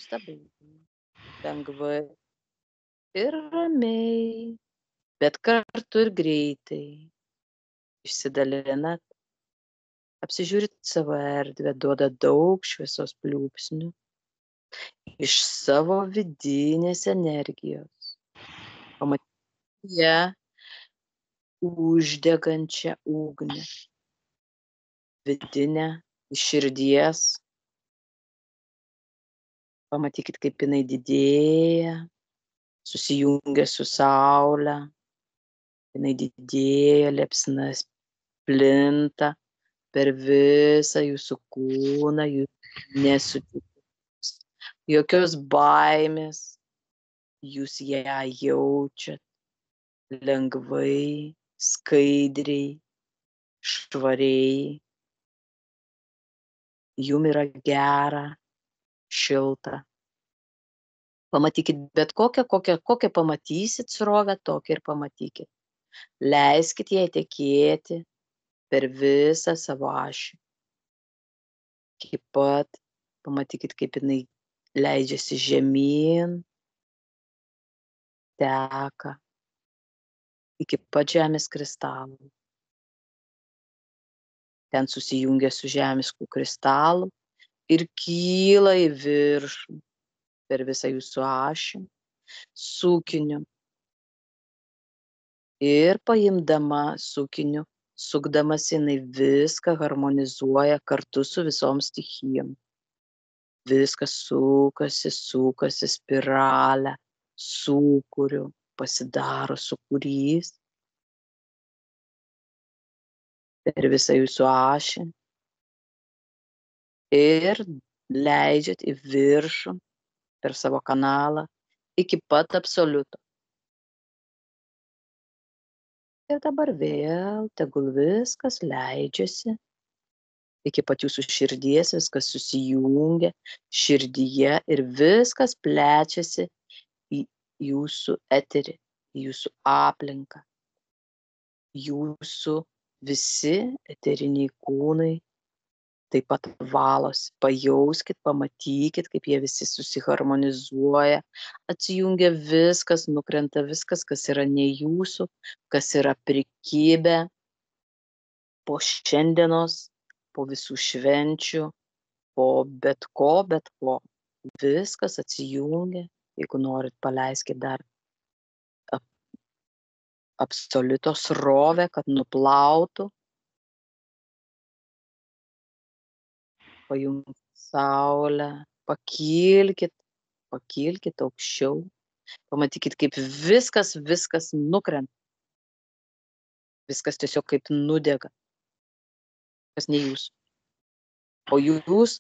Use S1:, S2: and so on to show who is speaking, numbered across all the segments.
S1: stabiliai, lengvai ir ramiai, bet kartu ir greitai. Išsidalinat, apsižiūrit savo erdvę, duoda daug šviesos pliūpsnių iš savo vidinės energijos. Pamatykite ją uždegančią ugnį, vidinę iš širdies. Pamatykit, kaip jinai didėja, susijungia su saule, jinai didėja, liepsnas plinta per visą jūsų kūną, jūs nesutiks jokios baimės, jūs ją jaučiat lengvai, skaidriai, švariai, jum yra gera, šilta. Pamatykit bet kokią pamatysit srovę, tokią ir pamatykit. Leiskit jai tekėti per visą savo ašį. Iki pat pamatykit, kaip jinai leidžiasi žemyn, teka iki pat žemės kristalų. Ten susijungia su žemišku kristalu ir kyla į viršų per visą jūsų ašį, sukiniu. Ir paimdama sukiniu, sukdamas jinai viską harmonizuoja kartu su visom stichijom. Viskas sukasi spiralę, sūkuriu, pasidaro sūkurys per visą jūsų ašį ir leidžiat į viršų per savo kanalą iki pat absoliuto. Ir dabar vėl tegul viskas leidžiasi iki pat jūsų širdies, viskas susijungia širdyje ir viskas plečiasi į jūsų eterį, į jūsų aplinką. Jūsų visi eteriniai kūnai taip pat valosi. Pajauskit, pamatykit, kaip jie visi susiharmonizuoja, atsijungia viskas, nukrenta viskas, kas yra ne jūsų, kas yra prikibę po šiandienos, po visų švenčių, po bet ko. Viskas atsijungia. Jeigu norit, paleiskit dar absoliuto srovę, kad nuplautų. Pajungit saulę, pakilkit aukščiau. Pamatykit, kaip viskas nukrenta. Viskas tiesiog kaip nudega. Kas ne jūsų. O jūs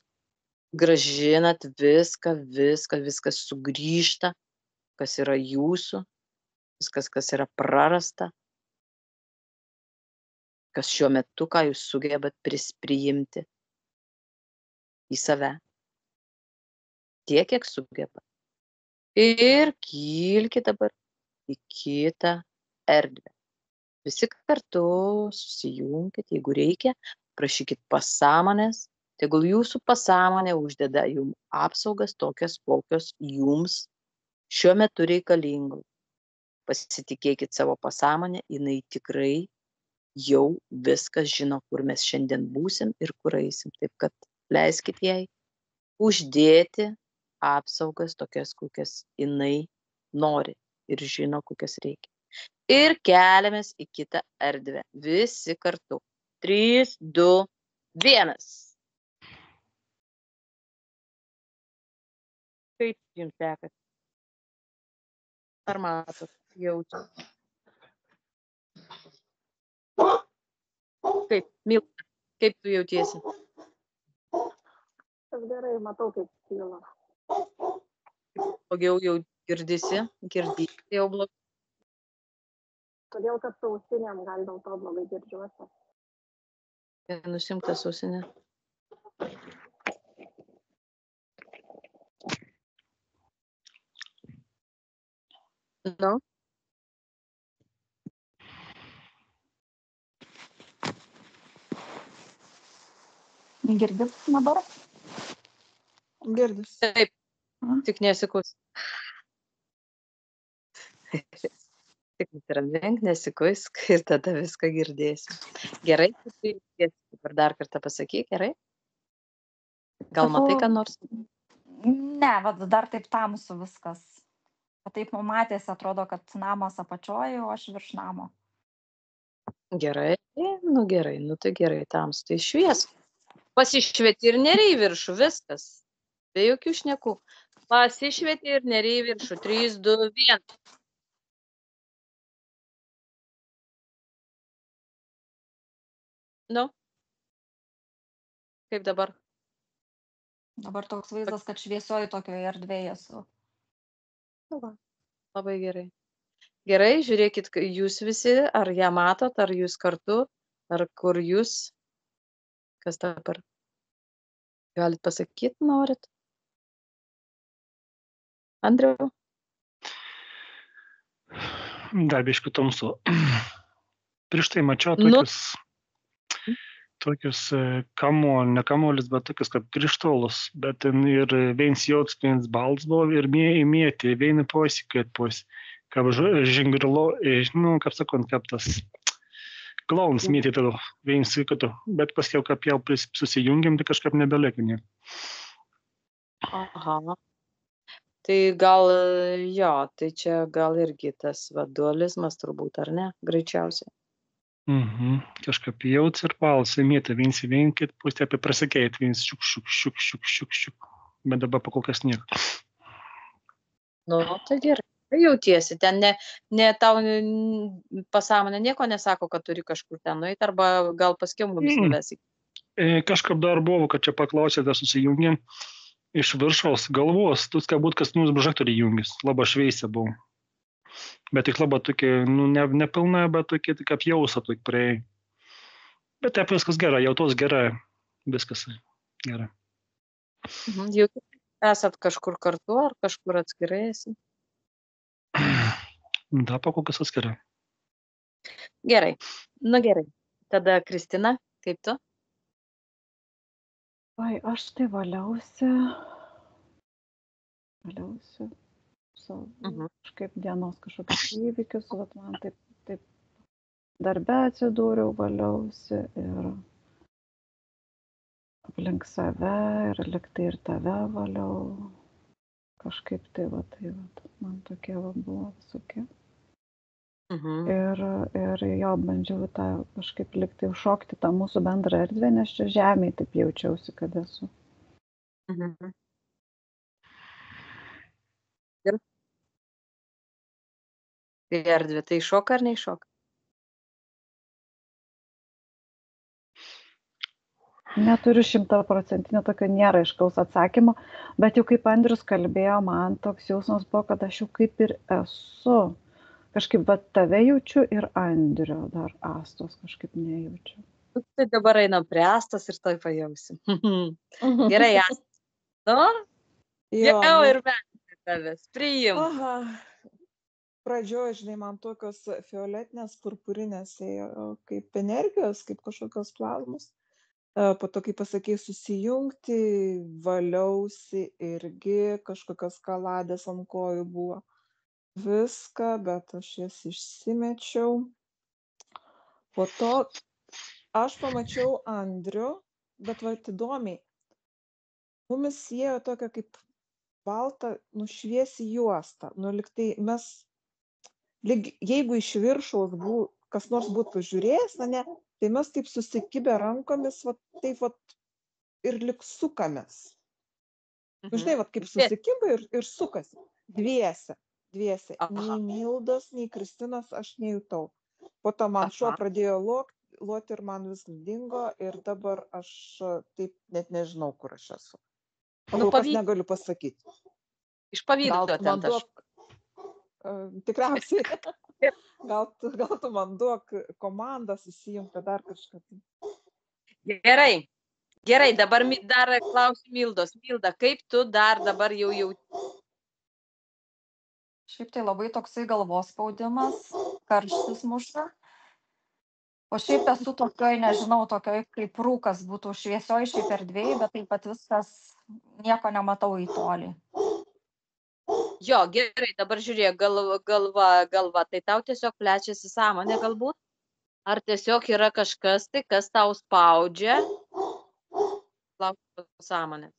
S1: grąžinat viskas sugrįžta, kas yra jūsų, viskas, kas yra prarasta, kas šiuo metu, ką jūs sugebat priimti į save. Tiek, kiek sugebat. Ir kilkit dabar į kitą erdvę. Visi kartu susijunkit, jeigu reikia, prašykit pasąmonės, tegul jūsų pasąmonė uždeda jums apsaugas tokias, kokios jums šiuo metu reikalingos. Pasitikėkit savo pasąmonę, jinai tikrai jau viskas žino, kur mes šiandien būsim ir kur eisim. Taip kad leiskit jai uždėti apsaugas tokias, kokias jinai nori ir žino, kokias reikia. Ir keliamės į kitą erdvę. Visi kartu. 3, 2, 1. Kaip jums sekasi? Ar matot, jaučiat? Kaip, Milda, kaip tu jautiesi?
S2: Gerai, matau, kaip kyla.
S1: Blogiau jau girdisi jau blogai.
S2: Todėl, kad su ausinėm gal dėl to blogai girdžiuosi.
S1: Nusimk tas ausinę. No?
S2: Girdit dabar?
S3: Girdis.
S1: Taip, Tik nesikusk. Tik nusiramink, nesikuisk ir tada viską girdėsiu. Gerai, dabar dar kartą pasakyk, gerai? Gal matai ką nors?
S3: Ne, vat dar taip tamsu viskas. O taip matėsi, atrodo, kad namas apačioje, o aš virš namo.
S1: Gerai, nu tai gerai, tamsu, tai švies. Pasišvieti ir neri į viršų, viskas. Be jokių šnekų. Pasišvieti ir neri į viršų. 3, 2, 1. Nu. Kaip dabar?
S3: Dabar toks vaizdas, kad šviesioji tokioje erdvėje esu.
S1: Nu va, labai gerai. Gerai, žiūrėkit, jūs visi, ar ją matot, ar jūs kartu, ar kur jūs, kas dabar? Galit pasakyti, norit? Andriau?
S4: Dar biškiu tamsu. Prieš tai mačiau
S1: Nu.
S4: tokius ne kamuolis, bet tokius kaip krištolus, bet ten ir viens joks, viens balts buvo ir mėtė, vieni posi, kaip žingrilo, nu, kaip sakant, kaip tas klauns mėtė tada, viens kitų, bet paskiau, kaip jau susijungiam, tai kažkaip nebelieka nieko.
S1: Aha. Tai gal, jo, tai čia gal irgi tas dualizmas turbūt, ar ne, greičiausiai.
S4: Kažkaip jauts ir palsai mėtė, viens į vieną, kitą pusę apie prasikeit, viens šiuk. Bet dabar pakol kas nieko.
S1: Nu, tai gerai. Jautiesi, ten ne tau pasąmonė nieko nesako, kad turi kažkur ten nueiti, arba gal paskiau mums nuvesi.
S4: Kažkaip dar buvo, kad čia paklausė, dar susijungėm iš viršaus galvos, tu ska būt, kas nus prožektoriai jungis, labai šveisė buvo. Bet tik labai tokia, nu, nepilna, bet tokia tik apjausa tokia prie. Bet taip viskas gerai, jautos gerai, viskas gerai.
S1: Jūs esat kažkur kartu, ar kažkur atskirai esi?
S4: Da, pakol kas atskirai.
S1: Gerai, nu gerai. Tada Kristina, kaip tu?
S2: Oi, aš tai valiausi kažkaip dienos kažkokius įvykius, vat man taip darbe atsidūriau, valiausi ir aplink save ir liktai ir tave valiau. Kažkaip tai man tokie buvo visokie. Ir jo bandžiau tą kažkaip liktai užšokti tą mūsų bendrą erdvę, nes čia žemėje taip jaučiausi, kad esu.
S1: Tai erdvė, tai šoka ar neiššoka?
S2: Neturiu 100% tokio nėra aiškaus atsakymo, bet jau kaip Andrius kalbėjo, man toks jausmas buvo, kad aš jau kaip ir esu. Kažkaip tave jaučiu ir Andriu, dar Astos kažkaip nejaučiu.
S1: Tai dabar einam prie Astos ir tai pajausim. Gerai, Astos. Nu? Jau ir mes tavęs. Priim.
S5: Aha. Pradžioje, žinai, man tokios fioletinės, purpurinės ėjo kaip energijos, kaip kažkokios plazmos. Po to, kai pasakei susijungti, valiausi irgi, kažkokios kaladės ant kojų buvo. Viską, bet aš jas išsimečiau. Po to aš pamačiau Andrių, bet įdomiai. Mumis siejo tokia kaip balta, nušviesi juosta. Liktai mes, jeigu iš viršaus kas nors būtų žiūrėjęs, tai mes taip susikibę rankomis, taip ir lik sukamės. Žinai, kaip susikibę ir sukasi. Dviese. Nei Mildos, nei Kristinos aš nejutau. Po to man šuo pradėjo loti ir man vis dingo ir dabar aš taip net nežinau, kur aš esu. Kol kas negaliu pasakyti.
S1: Iš pavydo ten aš.
S5: Tikriausiai. Gal tu man duok komandą susijungti dar kažką.
S1: Gerai, dabar dar klausiu Mildos. Milda, kaip tu dar dabar jau jauti?
S3: Šiaip tai labai toksai galvos spaudimas, karštis muša. O šiaip esu tokioj, nežinau, tokioj kaip rūkas būtų šviesioj šiaip erdvėj, bet taip pat viskas, nieko nematau į tolį.
S1: Jo, gerai, dabar žiūrėk, galva, tai tau tiesiog plečiasi sąmonė galbūt? Ar tiesiog yra kažkas tai, kas tau spaudžia? Lauk sąmonės.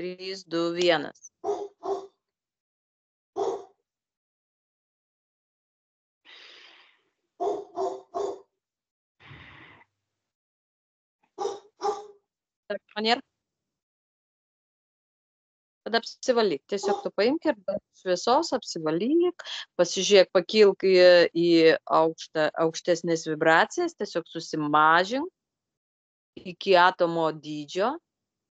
S1: 3, 2, 1. Manier? Tada apsivalyk. Tiesiog tu paimk ir šviesos apsivalyk, pasižiūrėk, pakilk į aukštesnės vibracijas, tiesiog susimažink iki atomo dydžio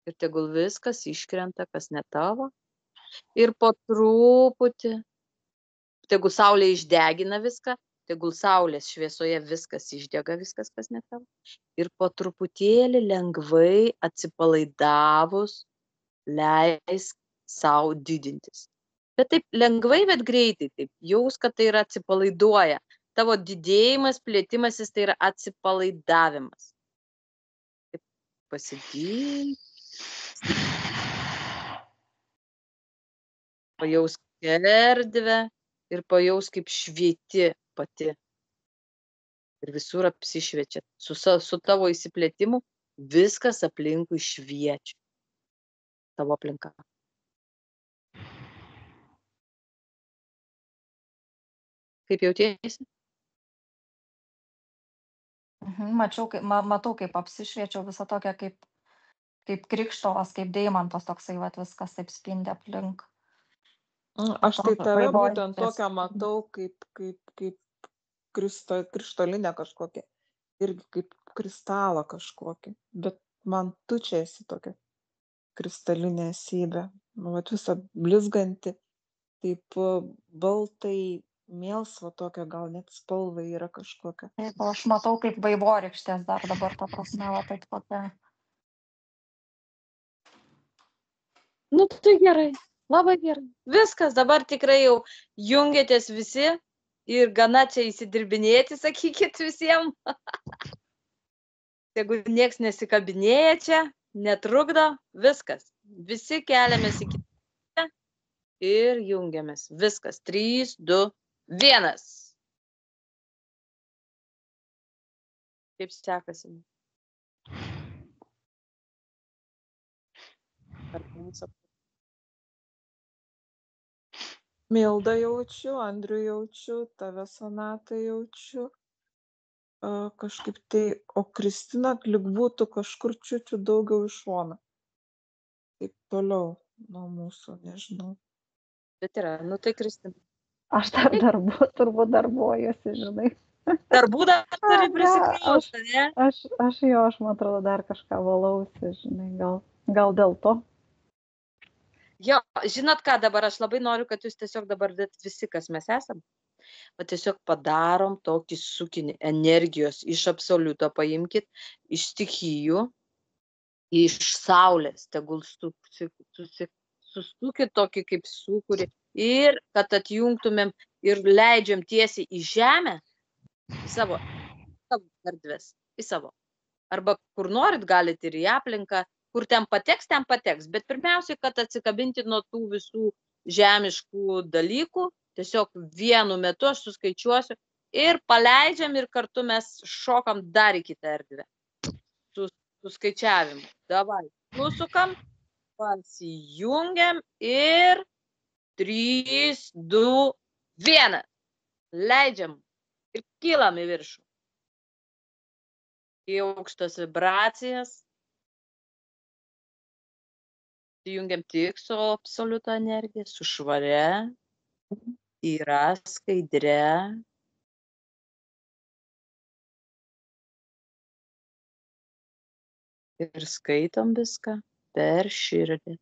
S1: ir tegul viskas iškrenta, kas ne tavo. Ir po truputį, tegul saulė išdegina viską, tegul saulės šviesoje viskas išdega, viskas, kas ne tavo. Ir po truputėlį lengvai atsipalaidavus leisk sau didintis. Bet taip lengvai, bet greitai, taip jaus, kad tai yra atsipalaiduoja. Tavo didėjimas, plėtimasis, tai yra atsipalaidavimas. Taip pasidyk. Pajaus erdvę ir pajaus, kaip švieti pati. Ir visur apsišviečia. Su tavo įsiplėtimu viskas aplinkui šviečia. Tavo aplinka. Kaip jautiesi?
S3: Matau, kaip apsišviečiau visą tokią kaip krikštolas, kaip deimantas toksai, viskas taip spindi aplink.
S5: Aš tai tave būtent tokią matau kaip krištolinę kažkokią. Irgi kaip kristalą kažkokį. Bet man tu čia esi tokia kristalinė esybė. Visą blizganti, taip baltai, mėlsva tokia, gal net spalva yra kažkokia.
S3: Taip, aš matau kaip vaivorykštės dar dabar, ta prasme, taip tokia.
S1: Nu, tai gerai, labai gerai. Viskas, dabar tikrai jau jungiatės visi ir gana čia įsidirbinėti, sakykit visiems. Jeigu nieks nesikabinėja čia, netrukdo, viskas. Visi keliamės į kitą ir jungiamės. Viskas. 3, 2, 1. Kaip sekasi?
S5: Mildą jaučiu, Andrių jaučiu, tave Sonatą jaučiu. Kažkaip tai, o Kristina lyg būtų kažkur čiučiu daugiau iš šono. Taip toliau nuo mūsų, nežinau.
S1: Bet yra, nu tai Kristina.
S2: Aš turbūt darbuojuosi, žinai.
S1: Darbų dar turi prisiklausti, ne?
S2: Aš man atrodo, dar kažką valausi, žinai, gal dėl to.
S1: Jo, žinot ką, dabar aš labai noriu, kad jūs tiesiog dabar visi, kas mes esam, tiesiog padarom tokį sukinį energijos iš absoliuto, paimkit, iš stichijų, iš saulės, tegul susukit tokį kaip sūkurį ir kad atjungtumėm ir leidžiam tiesiai į žemę, į savo erdves, į savo. Arba kur norit, galit ir į aplinką, kur ten pateks, bet pirmiausiai, kad atsikabinti nuo tų visų žemiškų dalykų, tiesiog vienu metu aš suskaičiuosiu ir paleidžiam ir kartu mes šokam dar į kitą erdvę. Su skaičiavimu. Davai, nusukam, pasijungiam ir 3, 2, 1. Leidžiam ir kylam į viršų. Į aukštas vibracijas. Jungiam tik su absoliuta energija, su švaria, yra skaidria. Ir skaitom viską per širdį.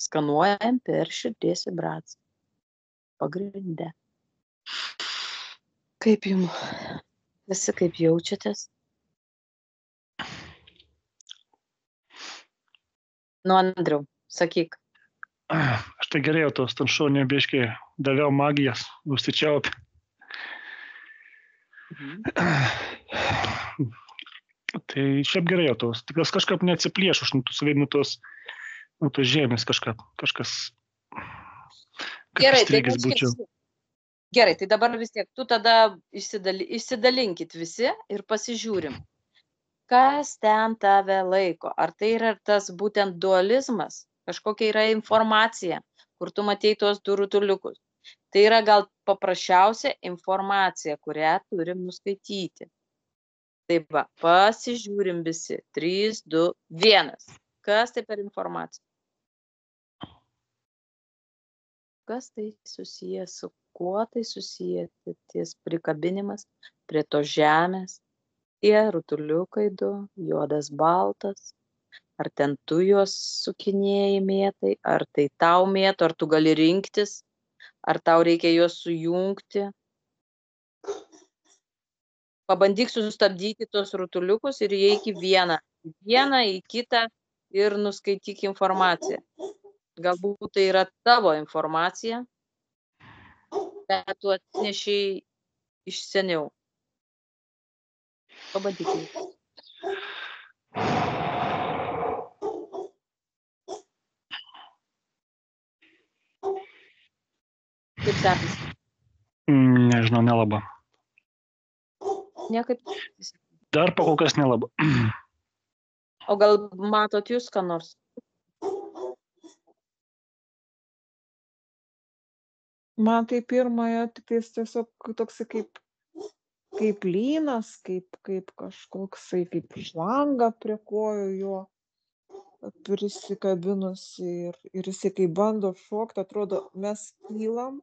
S1: Skanuojam per širdies vibraciją. Pagrinde. Kaip jums? Visi kaip jaučiatės? Nu, Andriau, sakyk.
S4: Aš tai gerai jau tos tanšonė biškai daviau magijas, užsičiaupė. Tai šiaip gerai jau tos. Tik kažkaip neatsiplieš už tų savinių tos Nu, tu žemės kažkas kaip
S1: Gerai, tai
S4: įstrigęs būčiau.
S1: reiškia, gerai, tai dabar vis tiek tu tada išsidalinkit visi ir pasižiūrim, kas ten tave laiko. Ar tai yra tas būtent dualizmas, kažkokia yra informacija, kur tu matei tuos du rutuliukus. Tai yra gal paprasčiausia informacija, kurią turim nuskaityti. Taip va, pasižiūrim visi. 3, 2, 1. Kas tai per informacija? Kas tai susiję, su kuo tai susiję, ties prikabinimas prie to žemės, tie rutuliukai du, juodas, baltas, ar ten tu juos sukinėjai mėtai, ar tai tau mėto, ar tu gali rinktis, ar tau reikia juos sujungti. Pabandyk sustabdyti tos rutuliukus ir įeik į vieną, į kitą ir nuskaityk informaciją. Galbūt tai yra tavo informacija, bet tu atnešiai iš seniau. Pabandyk. Kaip sekasi?
S4: Nežinau, nelaba.
S1: Niekaip.
S4: Dar po kol kas nelaba.
S1: O gal matot jūs ką nors?
S5: Man tai pirmoje tiktais tiesiog toksai kaip lynas, kaip kažkoksai, kaip šlanga prie kojų jo prisikabinusi ir jisai kai bando šokti, atrodo, mes kylam,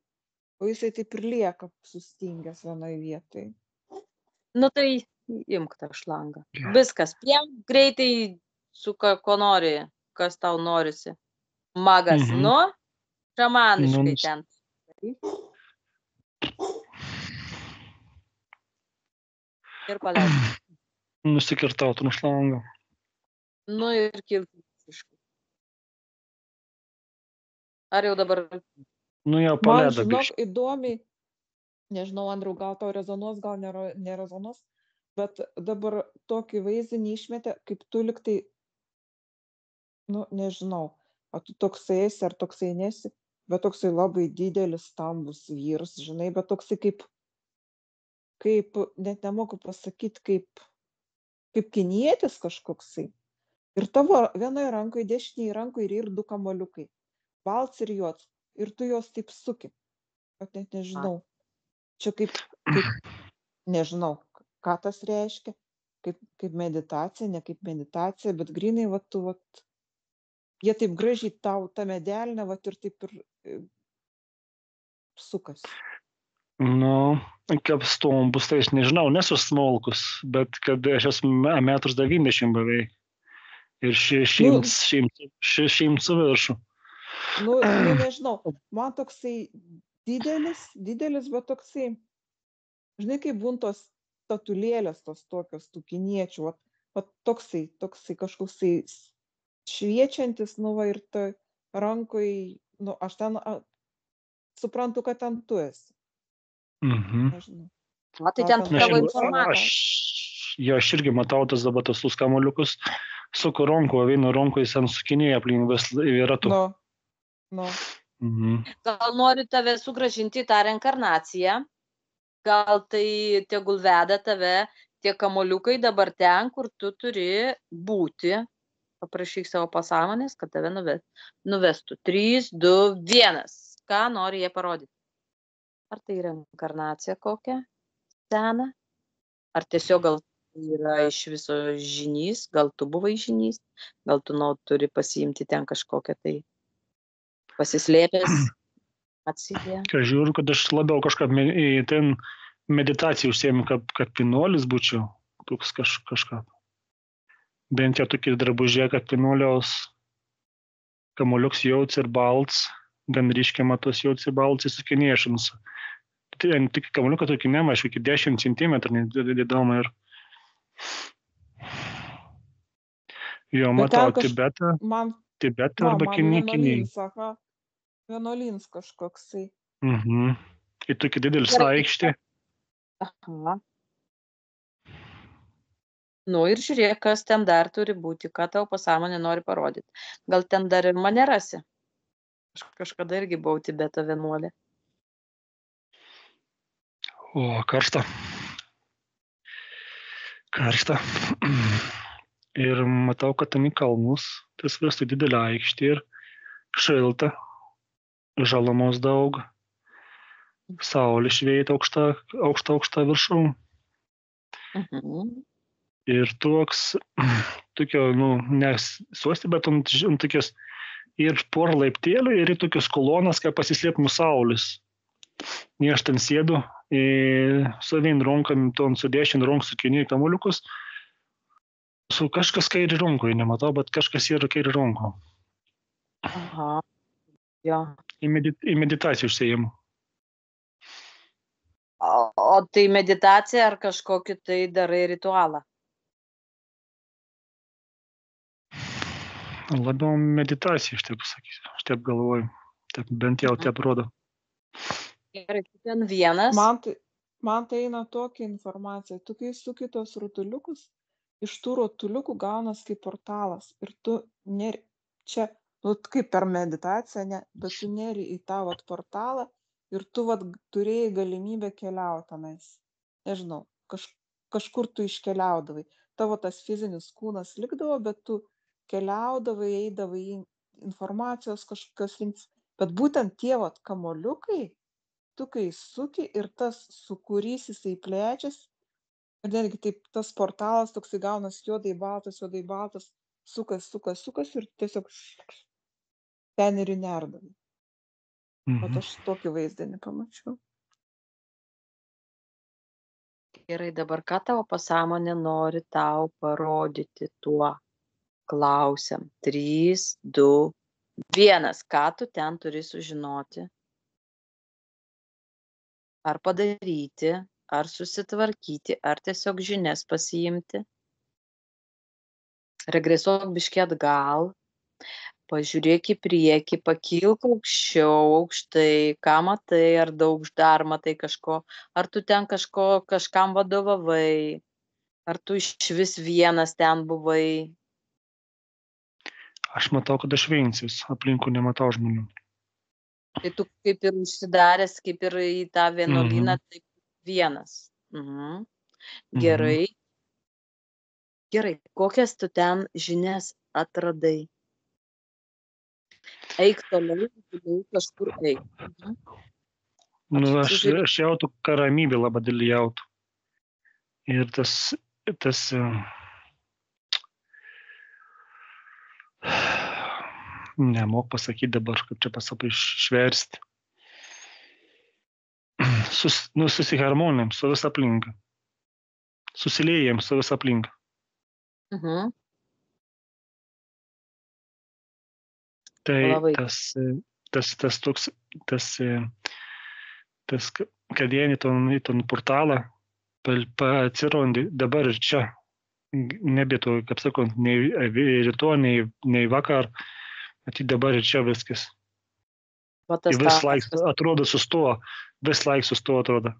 S5: o jisai taip ir lieka sustingęs vienoje vietoje.
S1: Nu tai imk tą šlangą. Viskas, pjauk greitai su ko nori, kas tau norisi. Magas, nu, šamaniškai ten. Ir paleidžiu.
S4: Nusikirtau tą šlangą.
S1: Nu ir kilti visiškai. Ar jau dabar?
S4: Nu jau
S5: Man,
S4: paleido
S5: žinok,
S4: biškį.
S5: įdomiai, nežinau, Andriau, gal tau rezonuos, gal nerezonuos, bet dabar tokį vaizdinį išmetė, kaip tu liktai, nu, nežinau, ar tu toksai esi, ar toksai nesi, bet toksai labai didelis, stambus vyras, žinai, bet toksai kaip, net nemoku pasakyti, kaip kinietis kažkoksai. Ir tavo vienoje rankoje, dešinėje rankoje ir 2 kamuoliukai, balts ir juods, ir tu juos taip suki, kad net nežinau. Čia kaip nežinau, ką tas reiškia, kaip meditacija, ne kaip meditacija, bet grinai, jie taip gražiai tau tą medelinę, ir taip ir sukasi.
S4: Nu, kaip stombus, tai aš nežinau, nesu smulkus, bet kad aš esu 1,90 m beveik. Ir 100 viršų.
S5: Nu, nežinau, man toksai didelis, bet toksai, žinai, kaip būntos statulėlės tos tokios, tų kiniečių, toksai kažkoksai šviečiantis, ir ta rankoj, aš ten suprantu, kad ten tu esi. Nežinau.
S1: O tai ten tavo informacija.
S4: Aš irgi matau tas dabar tos kamuoliukus, suku ranko, vienu ranko jis ant sukinėja aplink ratu.
S5: Nu.
S1: Gal nori tave sugrąžinti tą reinkarnaciją, gal tai tegul veda tave tie kamuoliukai dabar ten, kur tu turi būti. Paprašyk savo pasąmonės, kad tave nuvestų. 3, 2, 1. Ką nori jie parodyti? Ar tai reinkarnacija kokia sena? Ar tiesiog gal yra iš viso žinys, gal tu buvai žinys, gal tu turi pasiimti ten kažkokią tai pasislėpęs atsiją.
S4: Aš žiūriu, kad aš labiau ten meditacijų užsiėmiau, kad pinolis būčiau, toks kažką. Bent jau tokie drabužiai, kad pinoliaus kamuoliuks jauts ir balts, gan ryškiai matos jauts ir balts įsukinėšins. Tik kamuoliuką tokį nemažai, iki 10 cm nedidama ir jo, matau Tibetą arba Kiniai.
S5: Vienuolins kažkoksai.
S4: Ir tokį didelis aikštė.
S1: Aha. Nu ir žiūrėk, kas ten dar turi būti, ką tavo pasąmonė nori parodyti. Gal ten dar ir mane rasi. Aš kažkada irgi buvau Tibeto vienuolė.
S4: O, karšta. Karšta. Ir matau, kad ten į kalnus, tas virsta didelė aikštė ir šilta, žalumos daug, saulė šveita aukšta viršum.
S1: Mhm.
S4: Ir tokio, nes suosti, bet tokios ir porą laiptėlių ir į tokios kolonas, kaip pasislėpti nuo saulės. Ir aš ten sėdu, su vien ronkom, su 10 ronk sukinėjau kamuliukus, su kažkas kairį ronkoje, nematau, bet kažkas yra kairį ronko.
S1: Aha. Jo.
S4: Į meditaciją užsiėmu.
S1: O tai meditacija ar kažkokį tai darai ritualą?
S4: Labiau meditacija, aš taip pasakysiu. Aš taip galvoju. Taip, bent jau taip rodo.
S1: Gerai, tu ten vienas.
S5: Man tai eina tokia informacija. Tu kai suki tos rutuliukus, iš tų rutuliukų gaunas kaip portalas. Ir tu neri, čia, kaip per meditaciją, ne, bet tu neri į tą portalą ir tu turėjai galimybę keliauti tenais. Nežinau, kažkur tu iškeliaudavai. Tavo tas fizinis kūnas likdavo, bet tu keliaudavai, eidavai į informacijos kažkas links. Bet būtent tie kamoliukai, tu kai suki ir tas sūkurys jisai plečiasi, ir netgi taip tas portalas toksai gaunas juodai baltas, sukas ir tiesiog ten ir įnerdavai. O aš tokį vaizdinį pamačiau.
S1: Gerai, dabar ką tavo pasąmonė nori tau parodyti tuo? Klausiam. 3, 2, 1. Ką tu ten turi sužinoti? Ar padaryti, ar susitvarkyti, ar tiesiog žinias pasiimti? Regresuok biškį atgal, pažiūrėk į priekį, pakilk aukščiau, aukštai, ką matai, ar daug dar matai kažko, ar tu ten kažkam vadovavai, ar tu išvis vienas ten buvai.
S4: Aš matau, kad aš viensis, aplinkų nematau žmonių.
S1: Tai tu kaip ir užsidaręs, kaip ir į tą vienuolyną, taip vienas. Gerai. Gerai, kokias tu ten žinias atradai? Eik toliau, kažkur eik.
S4: Aš jautu, ką ramybė labai didelį jautu. Ir tas nemok pasakyti dabar, kaip čia pasapai išversti. Susiharmonijam su visą aplinką. Susiliejam su visą aplinką. Tai tas kad jie į ton portalą atsirandi dabar ir čia. Nebėtų, kaip sakant, nei rytoj, nei vakar, bet dabar ir čia viskas. Vis laik atrodo sustoja, vis laik sustoja atrodo.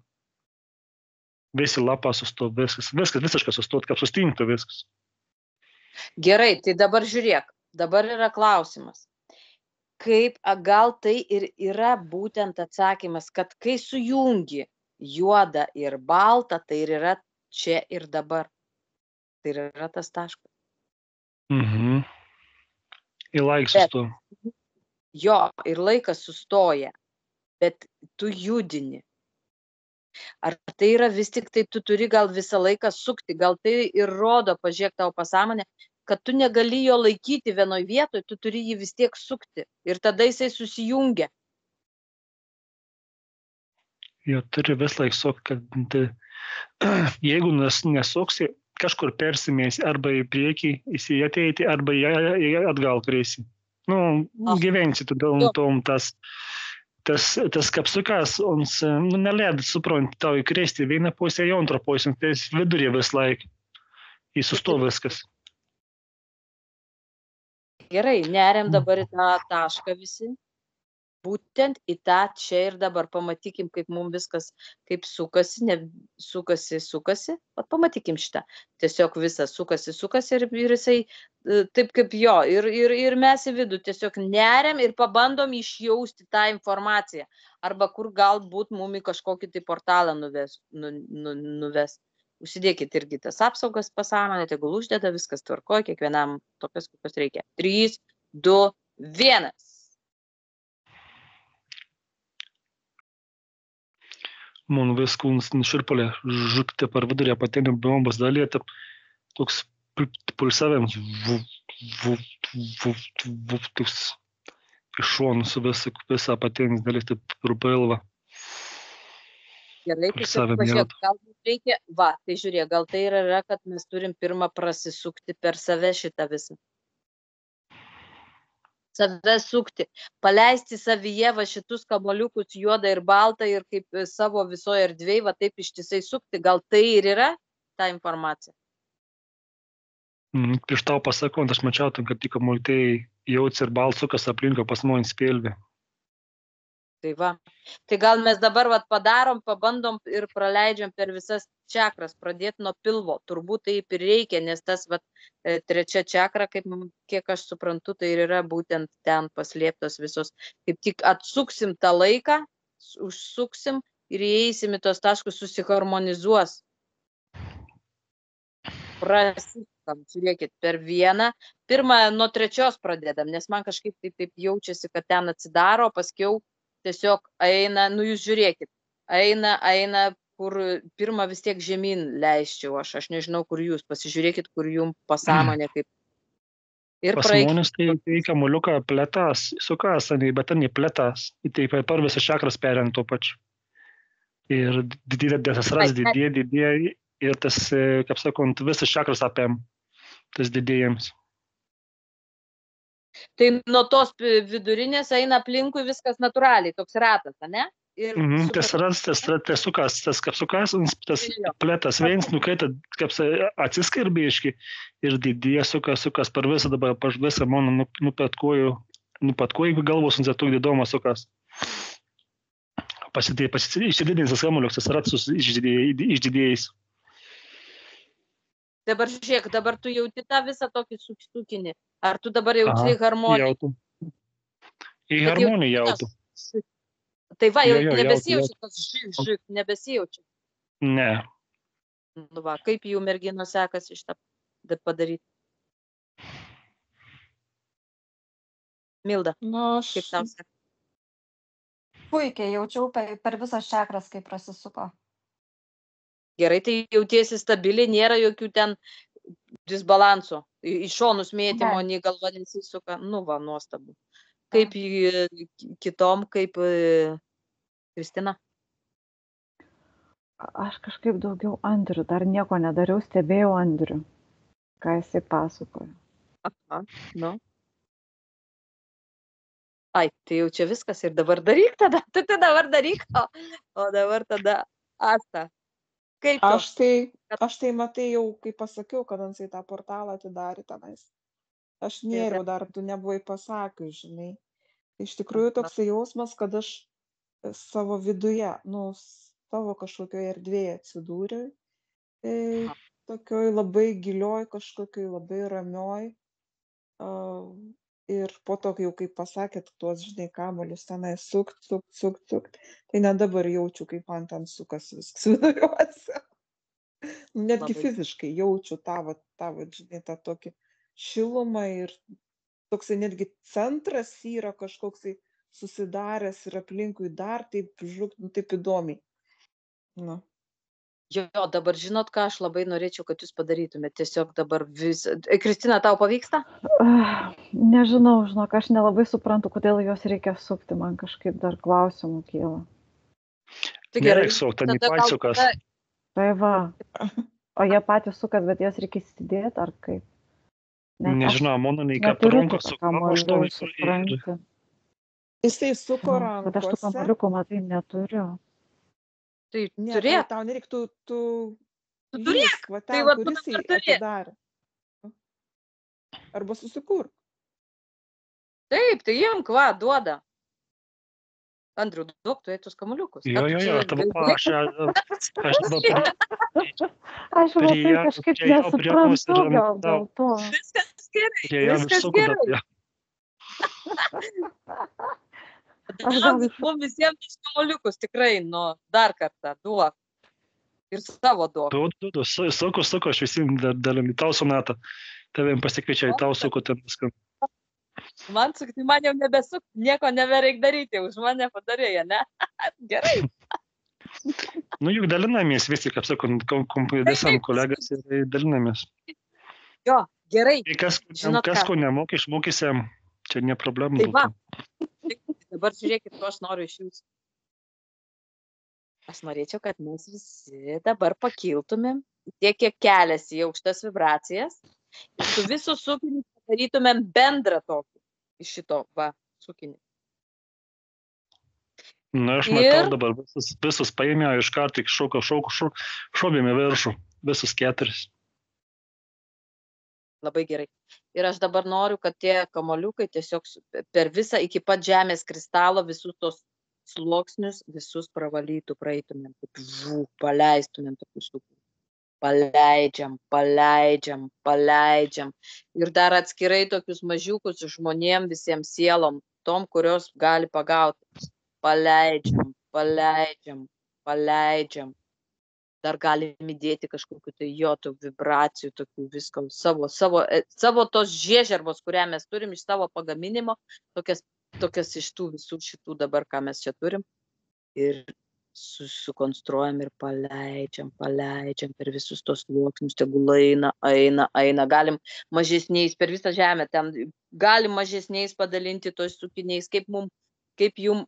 S4: Visi lapą sustoja, viskas visiškai sustoja, kaip sustingtų viskas.
S1: Gerai, tai dabar žiūrėk, dabar yra klausimas. Gal tai ir yra būtent atsakymas, kad kai sujungi juodą ir baltą, tai ir yra čia ir dabar. Tai yra tas taškas.
S4: Ir laikas sustoja.
S1: Jo, ir laikas sustoja, bet tu judini. Ar tai yra vis tik tai tu turi gal visą laiką sukti, gal tai ir rodo, pažiūrėk tavo pasąmonę, kad tu negali jo laikyti vienoj vietoj, tu turi jį vis tiek sukti ir tada jisai susijungia.
S4: Jo, turi vis laik sukti, kad jeigu nesuksi, kažkur persimėsi arba į priekį įsiateiti, arba į atgal kreisi. Gyvensi tom tas kapsukas, ons neleid supranti tau įkreisti vieną pusę į antrą pusę, tai vidurį vis laik įsusto viskas.
S1: Gerai, neriam dabar į tą tašką visi. būtent į tą čia ir dabar. Pamatykim, kaip mums viskas, kaip sukasi, sukasi. Vat pamatykim šitą. Tiesiog visas sukasi ir jisai taip kaip jo. Ir mes į vidų tiesiog neriam ir pabandom išjausti tą informaciją. Arba kur galbūt mum į kažkokį tai portalą nuves. Užsidėkit irgi tas apsaugas pasąmonę, tegul uždeda, viskas tvarkoja, kiekvienam tokias, kokios reikia. 3, 2, 1.
S4: Man vis kūnas širpulė, žukti per vidurį apatinį bombas dalį, toks pulsavimas, toks iš šonų su visą apatinį dalį, taip rūpilva.
S1: Gerai, tiesiog pažiūrėk, galbūt reikia, tai žiūrėk, gal tai yra, kad mes turim pirmą prasisukti per save šitą visą. Save sukti, paleisti savyje va šitus kamuoliukus juodą ir baltą ir kaip savo visoje erdvėje, va taip ištisai sukti, gal tai ir yra ta informacija?
S4: Prieš tau pasakant, aš mačiau, kad tik kamuoliai jauts ir balsukas aplinko pas mane spėlvė.
S1: Tai va. Tai gal mes dabar padarom, pabandom ir praleidžiam per visas čakras, pradėti nuo pilvo. Turbūt taip ir reikia, nes tas trečia čakra, kiek aš suprantu, tai ir yra būtent ten paslėptos visos. Kaip tik atsuksim tą laiką, užsuksim ir įeisim į tos taškus, susiharmonizuos. Prasisukam, žiūrėkit, per vieną. Pirmą nuo trečios pradedam, nes man kažkaip taip jaučiasi, kad ten atsidaro, paskiau tiesiog eina, jūs žiūrėkit, eina, kur pirmą vis tiek žemyn leisčiau aš nežinau, kur jūs, pasižiūrėkit, kur jums pasąmonė kaip. Ir
S4: pas žmonės tai kamuoliuką plėtas, sukas, bet ten neplėtas, tai per visą čakras perint to pačiu. Ir tas ras didėja ir tas, kaip sakant, visas čakras apėm, tas didėjams.
S1: Tai nuo tos vidurinės eina aplinkui viskas natūraliai, toks ratas, ne?
S4: Tas ras, tas sukas, tas kaip sukas, tas plėtas viens, nukaita, kaip atsiskarbėški ir didėja sukas per visą dabar, per visą mano nupatkoju galvos, un tuk didoma sukas. Išdidins tas kamuoliukas, tas ratas išdidėjais.
S1: Dabar žiūrėk, dabar tu jauti tą visą tokį sukinį. Ar tu dabar jauti harmoniją?
S4: Jautu. Į harmoniją jautu.
S1: Tai va, jau nebesijaučiu, tas žyk, nebesijaučiu.
S4: Ne.
S1: Nu va, kaip jų merginos sekasi šitą padaryti? Milda, kaip tau sekasi?
S3: Puikiai jaučiau per visas čakras, kaip prasisuko.
S1: Gerai, tai jautiesi stabiliai, nėra jokių ten disbalanso, iš šonus mėtymo, nei galva nesisuka. Nu va, nuostabu. Kaip kitom, kaip Kristina?
S2: Aš kažkaip daugiau Andrių, dar nieko nedariau, stebėjau Andrių, ką jisai pasakojo.
S1: Aha, nu. Ai, tai jau čia viskas ir dabar daryk tada, tai dabar daryk, o dabar tada Asta. Kaip to?
S5: Aš tai matai jau, kaip pasakiau, kad jisai tą portalą atidarė tenais. Aš nėriau dar, tu nebuvai pasakius, žinai. Iš tikrųjų toks jausmas, kad aš savo viduje, savo kažkokioje erdvėje atsidūriau. Tokioj labai gilioj, kažkokioj labai ramioj. Ir po to, jau kaip pasakėt, tuos, žinai, kamuolius tenai sukt. Tai net dabar jaučiu, kaip man ten sukas viskas viduriuose. Netgi fiziškai jaučiu tavo, žinai, tą tokį šilumą ir toksai netgi centras yra kažkoksai susidaręs ir aplinkui dar taip taip įdomiai. Nu.
S1: Jo, dabar žinot, ką aš labai norėčiau, kad jūs padarytumėte. Tiesiog dabar visą. Kristina, tau pavyksta?
S2: Nežinau, žinok, aš nelabai suprantu, kodėl jos reikia sukti, man kažkaip dar klausimų kyla.
S1: Tai gerai,
S4: tada gal tada...
S2: Tai va. O jie patys sukas, bet jas reikia įsidėti, ar kaip?
S4: Nežinau, mano nei kaip rankos
S2: suprantu.
S5: Jisai suko rankose.
S2: Bet aš tų kamuoliukų, matai, neturiu.
S1: Tai turėk.
S5: Tau nereiktų, tu
S1: turėk.
S5: Va ten, kur jisai atidarė. Arba susikurk.
S1: Taip, tai imk, va, duoda. Andriu, duok tu tus kamuliukus.
S4: Jo, tavo aš dabar
S2: Aš va tai kažkaip
S4: prie jo
S2: nesuprantu
S4: ir
S2: gal dėl to.
S1: Viskas gerai,
S4: prie jo
S1: viskas
S4: visų
S1: gerai.
S4: dabar.
S2: Aš gal
S1: Daug mums visiems tus kamuliukus tikrai, nu, dar kartą duok. Ir savo duok.
S4: Tu, suku, aš visiems dalim, tau Sonata, tavim pasikviečia, tau suku ten viską.
S1: Man sukti, man jau nebesuk, nieko nebereik daryti, už mane padarėjo, ne? Gerai.
S4: Nu, juk dalinamės vis tik, kaip sakant, visam kolegas ir dalinamės.
S1: Jo, gerai.
S4: Tai kas
S1: Žinot ką?
S4: ko nemoka, išmokysim, čia ne problema.
S1: Tai va, dabar žiūrėkit, ko aš noriu iš jūsų. Aš norėčiau, kad mes visi dabar pakiltumėm tiek, kiek keliasi į aukštas vibracijas ir su visų sukiniu padarytumėm bendrą tokį iš šito, va, sukinį.
S4: Na, aš matau dabar, visus paėmė, iš karto tik šokėme viršų, visus 4.
S1: Labai gerai. Ir aš dabar noriu, kad tie kamoliukai tiesiog per visą iki pat žemės kristalo visus tos sluoksnius, visus pravalytų, praeitumėm, kaip paleistumėm tokius sukus. Paleidžiam. Ir dar atskirai tokius mažiukus žmonėm, visiems sielom, tom, kurios gali pagauti. Paleidžiam. Dar galim įdėti kažkokiu tai jotų vibracijų, tokių visko, savo tos žiežirbos, kurią mes turim iš savo pagaminimo, tokias iš tų visų šitų dabar, ką mes čia turim. Ir sukonstruojam ir paleidžiam per visus tos sluoksnius, tegul eina, galim mažesniais per visą žemę, ten galim mažesniais padalinti tos sukiniais, kaip jum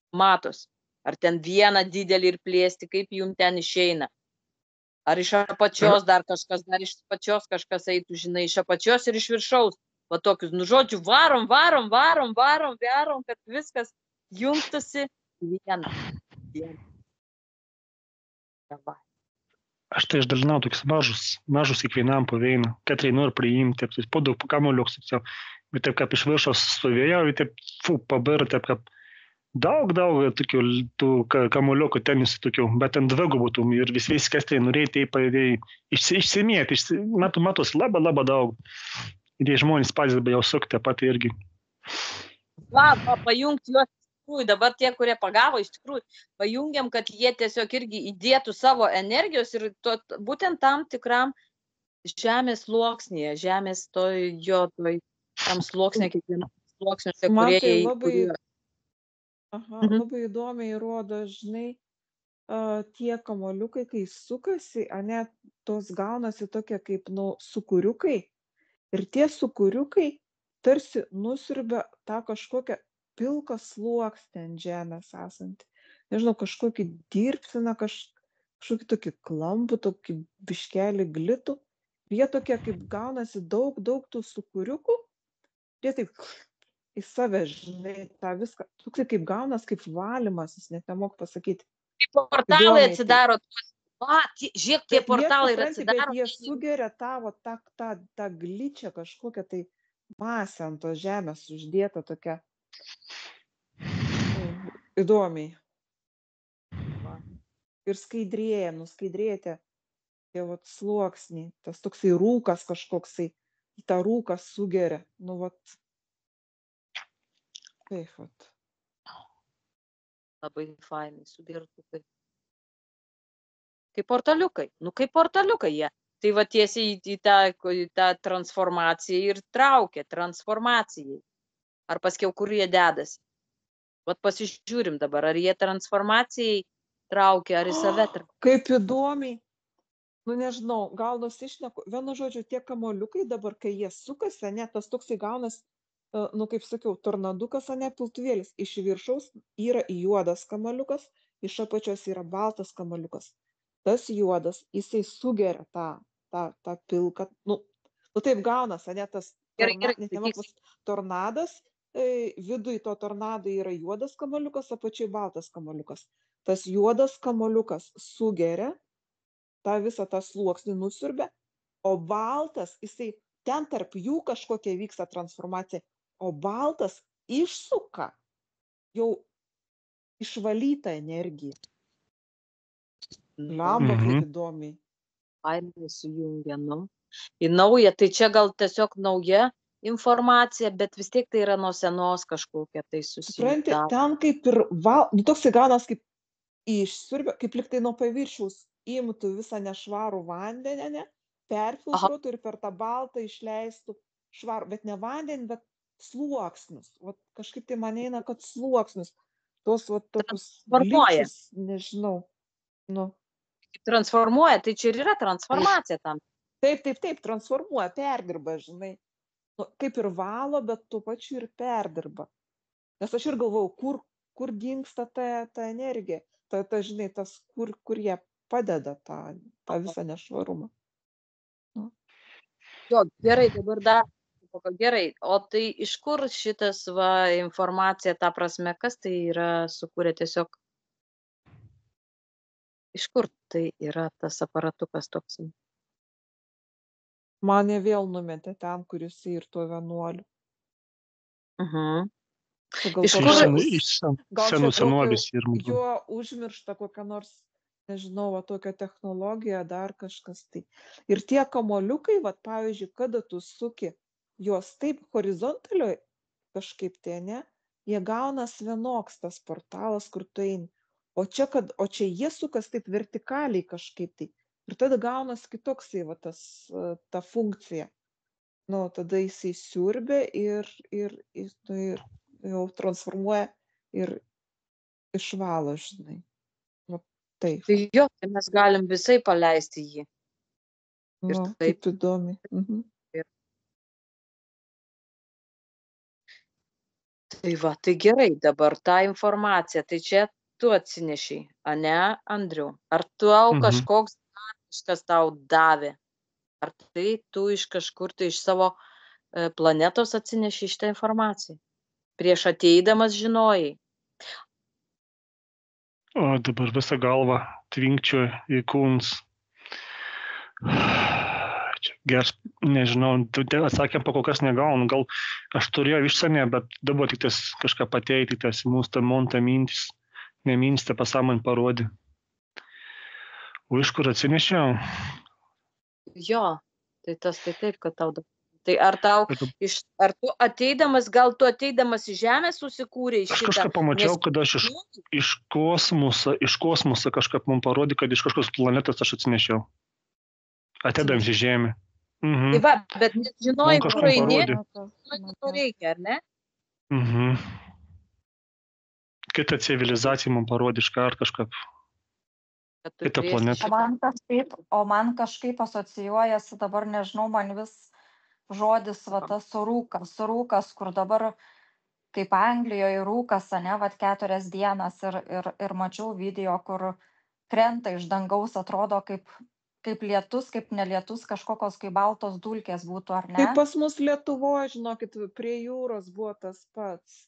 S1: matos, ar ten vieną didelį ir plėsti, kaip jum ten išeina, ar iš apačios dar iš apačios kažkas eitų, žinai, iš apačios ir iš viršaus, va tokius, nu žodžiu, varom, kad viskas jungtųsi vieną.
S4: Aš tai išdalinau tokius mažus kiekvienam po vieną, kad noriu priimti, po daug kamuoliukus, bet taip kaip iš viršos stovėjau, taip pabėrė, taip kaip daug tokių tų kamuoliukų tenisų tokių, bet ten dvigubų ir viskas tai norėjai, išsimėti, matos labai daug. Ir jie žmonės patys jau sukti patį irgi.
S1: Va, pajungti juos. Dabar tie, kurie pagavo, iš tikrųjų, pajungiam, kad jie tiesiog irgi įdėtų savo energijos ir būtent tam tikram žemės sluoksnėje, žemės tam sluoksnė, kiekvienam sluoksniuose, kurie...
S5: Labai įdomiai rodo, žinai, tie kamuoliukai, kai sukasi, ane, tos gaunasi tokie kaip, sukuriukai ir tie sukuriukai tarsi nusiurbia tą kažkokią pilką sluoksnį ant žemės esantį. Nežinau, kažkokį dirbtiną, kažkokį tokį klampų, tokį biškelį glitų. Jie tokie kaip gaunasi daug tų sukuriukų. Jie taip į save, žinai, tą viską. Toksai kaip gaunas, kaip valymas, jis net nemoku pasakyti.
S1: Kaip portalai atsidaro. Žiūrėk, tie portalai atsidaro.
S5: Bet jie sugeria tą gličią kažkokią tai masę ant tos žemės uždėtą tokią. Įdomiai. Ir skaidrėja tie sluoksniai, tas toksai rūkas kažkoksai, tą rūką sugeria. Taip vat.
S1: Labai fainai, sugertukai. Kaip portaliukai jie. Tai va tiesiai į tą transformaciją ir traukia, transformacijai. Ar paskiau, kur jie dedasi. Vat pasižiūrim dabar, ar jie transformacijai traukia, ar į save traukia.
S5: Kaip įdomiai. Nežinau, gal nusišneku. Vienu žodžiu, tie kamuoliukai dabar, kai jie sukasi, ne, tas toksai gaunas, kaip sakiau, tornadukas, ne, piltuvėlis. Iš viršaus yra juodas kamuoliukas, iš apačios yra baltas kamuoliukas. Tas juodas, jisai sugeria tą pilką. Taip gaunas, ne, tas tornadas. Vidui to tornado yra juodas kamuoliukas, apačiai baltas kamuoliukas. Tas juodas kamuoliukas sugeria, visą tą sluoksnį nusiurbia, o baltas, jisai ten tarp jų kažkokia vyksta transformacija, o baltas išsuka jau išvalyta energija.
S1: Nu,
S5: Lemba,
S4: Mhm.
S5: kaip įdomiai.
S1: fainai sujungia, į naują, tai čia gal tiesiog nauja informacija, bet vis tiek tai yra nuo senos kažkokia tai
S5: Supranti,
S1: susijungta.
S5: ten kaip ir, toks įgaunas kaip išsiurbia, kaip liktai nuo paviršiaus imtų visą nešvarų vandenį, ne, perfiltruotų ir per tą baltą išleistų švarų, bet ne vandenį, bet sluoksnius. Vat kažkaip tai man eina, kad sluoksnius, tos vat tokius
S1: Transformuoja.
S5: gličius, nežinau. Nu,
S1: Transformuoja, tai čia ir yra transformacija tam.
S5: taip, transformuoja, perdirba, žinai. Nu, kaip ir valo, bet tuo pačiu ir perdirba. Nes aš ir galvojau, kur dingsta ta energija, žinai, tas, kur jie padeda tą visą nešvarumą.
S1: Jo, gerai, dabar dar. Gerai, o tai iš kur šitas informacija, ta prasme, kas tai yra sukūrė tiesiog? Iš kur tai yra tas aparatukas toks?
S5: Mane vėl numetė ten, kur jisai ir tuo 11. Gal
S1: Iš
S5: kokia-
S1: kur?
S4: Iš
S5: gal čia
S4: senų
S5: kokio
S4: senovės ir
S5: jo užmiršta kokia nors, nežinau, va, tokia technologija, dar kažkas tai. Ir tie kamoliukai, va, pavyzdžiui, kada tu suki juos taip horizontaliai kažkaip tai, ne, jie gaunas vienoks tas portalas, kur tu eini. O čia jie sukas taip vertikaliai kažkaip tai. Ir tada gaunas kitoksai, va, ta funkcija. Nu, tada jisai siurbia ir jau transformuoja ir išvalo, žinai. Va, taip.
S1: Tai jo, tai mes galim visai paleisti jį. Ir
S5: Nu,
S1: taip.
S5: kaip įdomi. Mhm.
S1: Tai va, tai gerai, dabar ta informacija, tai čia tu atsinešiai, ane, Andriau? Ar tau kažkoks kažkas tau davė? Ar tai tu iš kažkur, tai iš savo planetos atsinešiai šitą informaciją? Prieš ateidamas žinojai?
S4: O dabar visą galvą tvinkčioju į kūns. Čia geras, nežinau, atsakėm po kol kas negaunu. Gal aš turėjau išsanė, bet dabar tik tas kažką pateikti, tik tas mūsų tą montą mintis, nemintis, tą pasąmonę parodė. O iš kur atsinešiau?
S1: Jo, tai tas tai taip, kad tau. Tai ar tu ateidamas, gal tu ateidamas į Žemę susikūrei
S4: Aš
S1: šitą?
S4: kažką pamačiau, kad aš iš kosmoso kažką man parodė, kad iš kažkokios planetos aš atsinešiau. Atėdams į Žemę.
S1: Tai va, bet žinojai,
S4: Man
S1: kur
S4: kažkas
S1: eini,
S4: parodė.
S1: to reikia, ar ne?
S4: Kita civilizacija man parodė iš karto kažką.
S1: Kad tu
S4: Kita
S1: turėsi
S4: planeta.
S3: O man kažkaip asocijuojasi, dabar nežinau, man vis žodis, va, tas rūkas, kur dabar kaip Anglijoje rūkas, ane, va, 4 dienas ir mačiau video, kur krenta iš dangaus, atrodo kaip lietus, kaip nelietus, kažkokios kaip baltos dulkės būtų, ar ne?
S5: Kaip pas mus Lietuvoje, žinokit, prie jūros buvo tas pats.